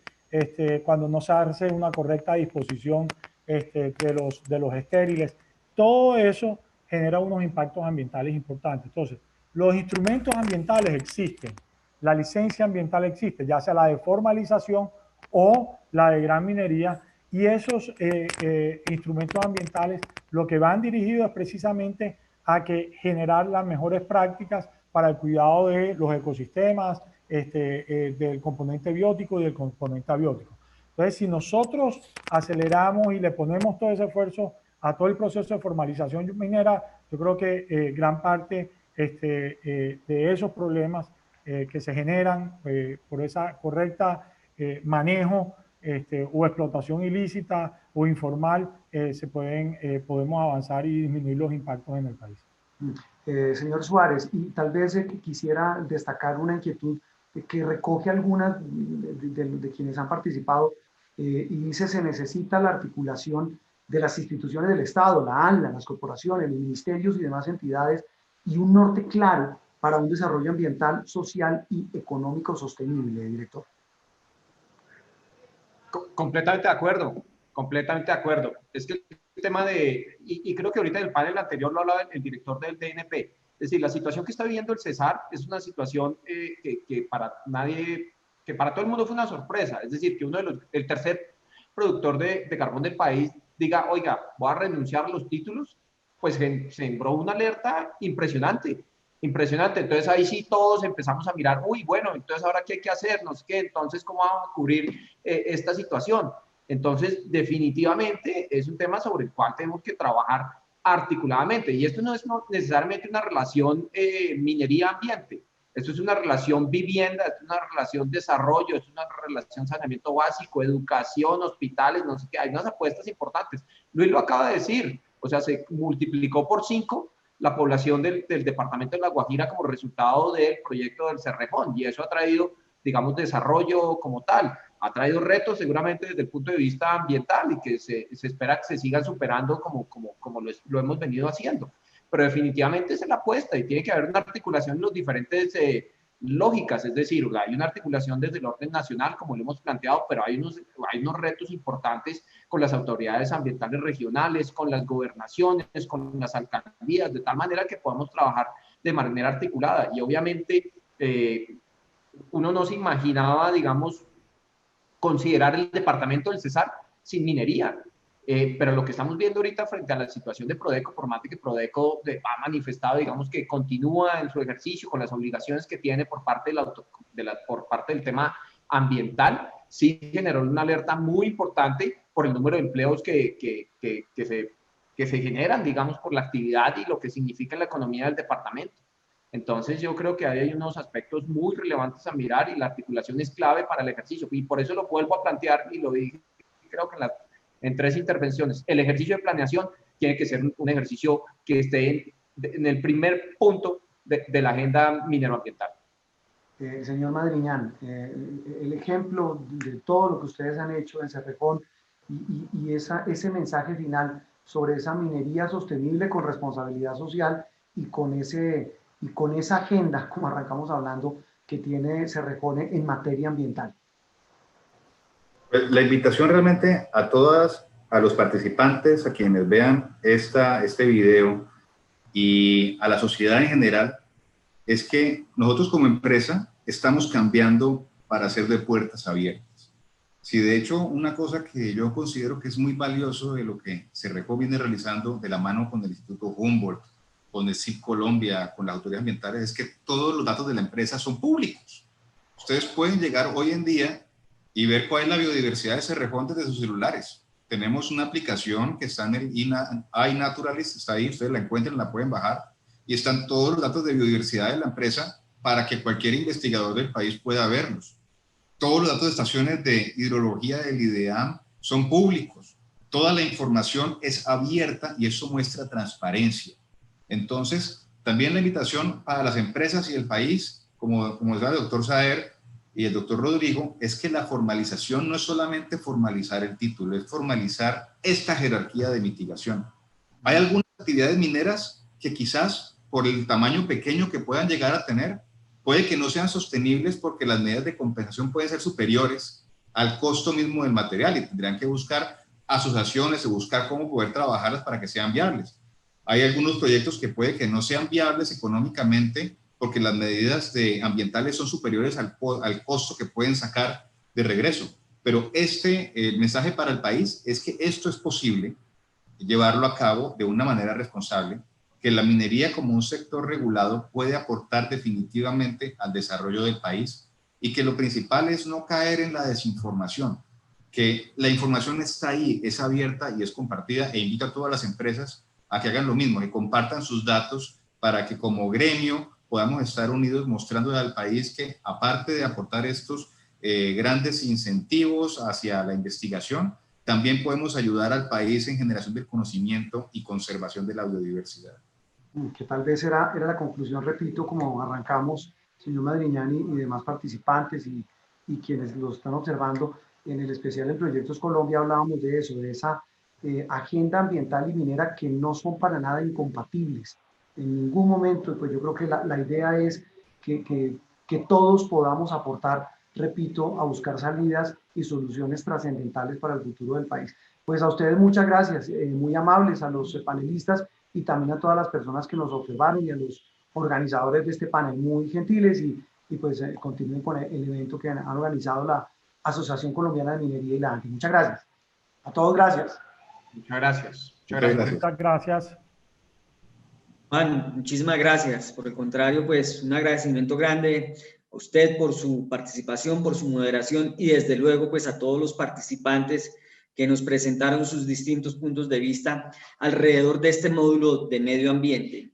cuando no se hace una correcta disposición de los estériles. Todo eso genera unos impactos ambientales importantes. Entonces, los instrumentos ambientales existen, la licencia ambiental existe, ya sea la de formalización o la de gran minería, y esos instrumentos ambientales lo que van dirigidos es precisamente a que generar las mejores prácticas para el cuidado de los ecosistemas, del componente biótico y del componente abiótico. Entonces, si nosotros aceleramos y le ponemos todo ese esfuerzo a todo el proceso de formalización minera, yo creo que gran parte de esos problemas que se generan por esa correcta manejo o explotación ilícita o informal, podemos avanzar y disminuir los impactos en el país. Señor Suárez, y tal vez quisiera destacar una inquietud que recoge algunas de quienes han participado y dice: se necesita la articulación de las instituciones del Estado, la ANLA, las corporaciones, los ministerios y demás entidades, y un norte claro para un desarrollo ambiental, social y económico sostenible, director. Completamente de acuerdo, completamente de acuerdo. Es que el tema y creo que ahorita en el panel anterior lo hablaba el director del DNP, es decir, la situación que está viviendo el Cesar es una situación que para nadie, que para todo el mundo fue una sorpresa, es decir, que el tercer productor de carbón del país diga: oiga, voy a renunciar a los títulos, pues sembró una alerta impresionante. Impresionante. Entonces ahí sí todos empezamos a mirar: uy, bueno, entonces ahora qué hay que hacer, no sé qué, entonces cómo vamos a cubrir esta situación. Entonces definitivamente es un tema sobre el cual tenemos que trabajar articuladamente, y esto no es necesariamente una relación minería-ambiente, esto es una relación vivienda, es una relación desarrollo, es una relación saneamiento básico, educación, hospitales, no sé qué, hay unas apuestas importantes. Luis lo acaba de decir, o sea, se multiplicó por 5 la población del departamento de La Guajira como resultado del proyecto del Cerrejón, y eso ha traído, digamos, desarrollo como tal, ha traído retos seguramente desde el punto de vista ambiental y que se espera que se sigan superando como lo hemos venido haciendo. Pero definitivamente esa es la apuesta y tiene que haber una articulación en los diferentes lógicas, es decir, hay una articulación desde el orden nacional, como lo hemos planteado, pero hay unos retos importantes con las autoridades ambientales regionales, con las gobernaciones, con las alcaldías, de tal manera que podamos trabajar de manera articulada. Y obviamente uno no se imaginaba, digamos, considerar el departamento del Cesar sin minería. Pero lo que estamos viendo ahorita frente a la situación de Prodeco, por más de que Prodeco ha manifestado, digamos, que continúa en su ejercicio con las obligaciones que tiene por parte del tema ambiental, sí generó una alerta muy importante por el número de empleos que se generan, digamos, por la actividad y lo que significa en la economía del departamento. Entonces yo creo que hay unos aspectos muy relevantes a mirar y la articulación es clave para el ejercicio, y por eso lo vuelvo a plantear y lo dije, creo que en 3 intervenciones. El ejercicio de planeación tiene que ser un ejercicio que esté en el primer punto de la agenda mineroambiental. Señor Madriñán, el ejemplo de todo lo que ustedes han hecho en Cerrejón y ese mensaje final sobre esa minería sostenible con responsabilidad social y con esa agenda, como arrancamos hablando, que tiene Cerrejón en materia ambiental. Pues la invitación realmente a los participantes, a quienes vean este video y a la sociedad en general, es que nosotros como empresa estamos cambiando para ser de puertas abiertas. Si de hecho una cosa que yo considero que es muy valioso de lo que Cerrejón viene realizando de la mano con el Instituto Humboldt, con el CIP Colombia, con las autoridades ambientales, es que todos los datos de la empresa son públicos. Ustedes pueden llegar hoy en día y ver cuál es la biodiversidad de Cerrejón desde sus celulares. Tenemos una aplicación que está en el iNaturalist, está ahí, ustedes la encuentran, la pueden bajar, y están todos los datos de biodiversidad de la empresa para que cualquier investigador del país pueda verlos. Todos los datos de estaciones de hidrología del IDEAM son públicos. Toda la información es abierta y eso muestra transparencia. Entonces, también la invitación para las empresas y el país, como decía el doctor Saer y el doctor Rodrigo, es que la formalización no es solamente formalizar el título, es formalizar esta jerarquía de mitigación. Hay algunas actividades mineras que quizás por el tamaño pequeño que puedan llegar a tener, puede que no sean sostenibles porque las medidas de compensación pueden ser superiores al costo mismo del material y tendrían que buscar asociaciones o buscar cómo poder trabajarlas para que sean viables. Hay algunos proyectos que puede que no sean viables económicamente porque las medidas ambientales son superiores al costo que pueden sacar de regreso. Pero el mensaje para el país es que esto es posible llevarlo a cabo de una manera responsable, que la minería como un sector regulado puede aportar definitivamente al desarrollo del país y que lo principal es no caer en la desinformación, que la información está ahí, es abierta y es compartida e invita a todas las empresas a que hagan lo mismo, que compartan sus datos para que como gremio podamos estar unidos mostrando al país que aparte de aportar estos grandes incentivos hacia la investigación, también podemos ayudar al país en generación del conocimiento y conservación de la biodiversidad. Que tal vez era la conclusión, repito, como arrancamos, señor Madriñani y demás participantes y quienes lo están observando, en el especial en Proyectos Colombia hablábamos de eso, de esa agenda ambiental y minera que no son para nada incompatibles. En ningún momento, pues yo creo que la idea es que todos podamos aportar, repito, a buscar salidas y soluciones trascendentales para el futuro del país. Pues a ustedes muchas gracias, muy amables, a los panelistas y también a todas las personas que nos observaron y a los organizadores de este panel, muy gentiles y pues continúen con el evento que han organizado la Asociación Colombiana de Minería y la ANDI. Muchas gracias. A todos, gracias. Muchas gracias. Muchas gracias. Juan, muchísimas gracias. Por el contrario, pues un agradecimiento grande a usted por su participación, por su moderación y desde luego pues a todos los participantes que nos presentaron sus distintos puntos de vista alrededor de este módulo de medio ambiente.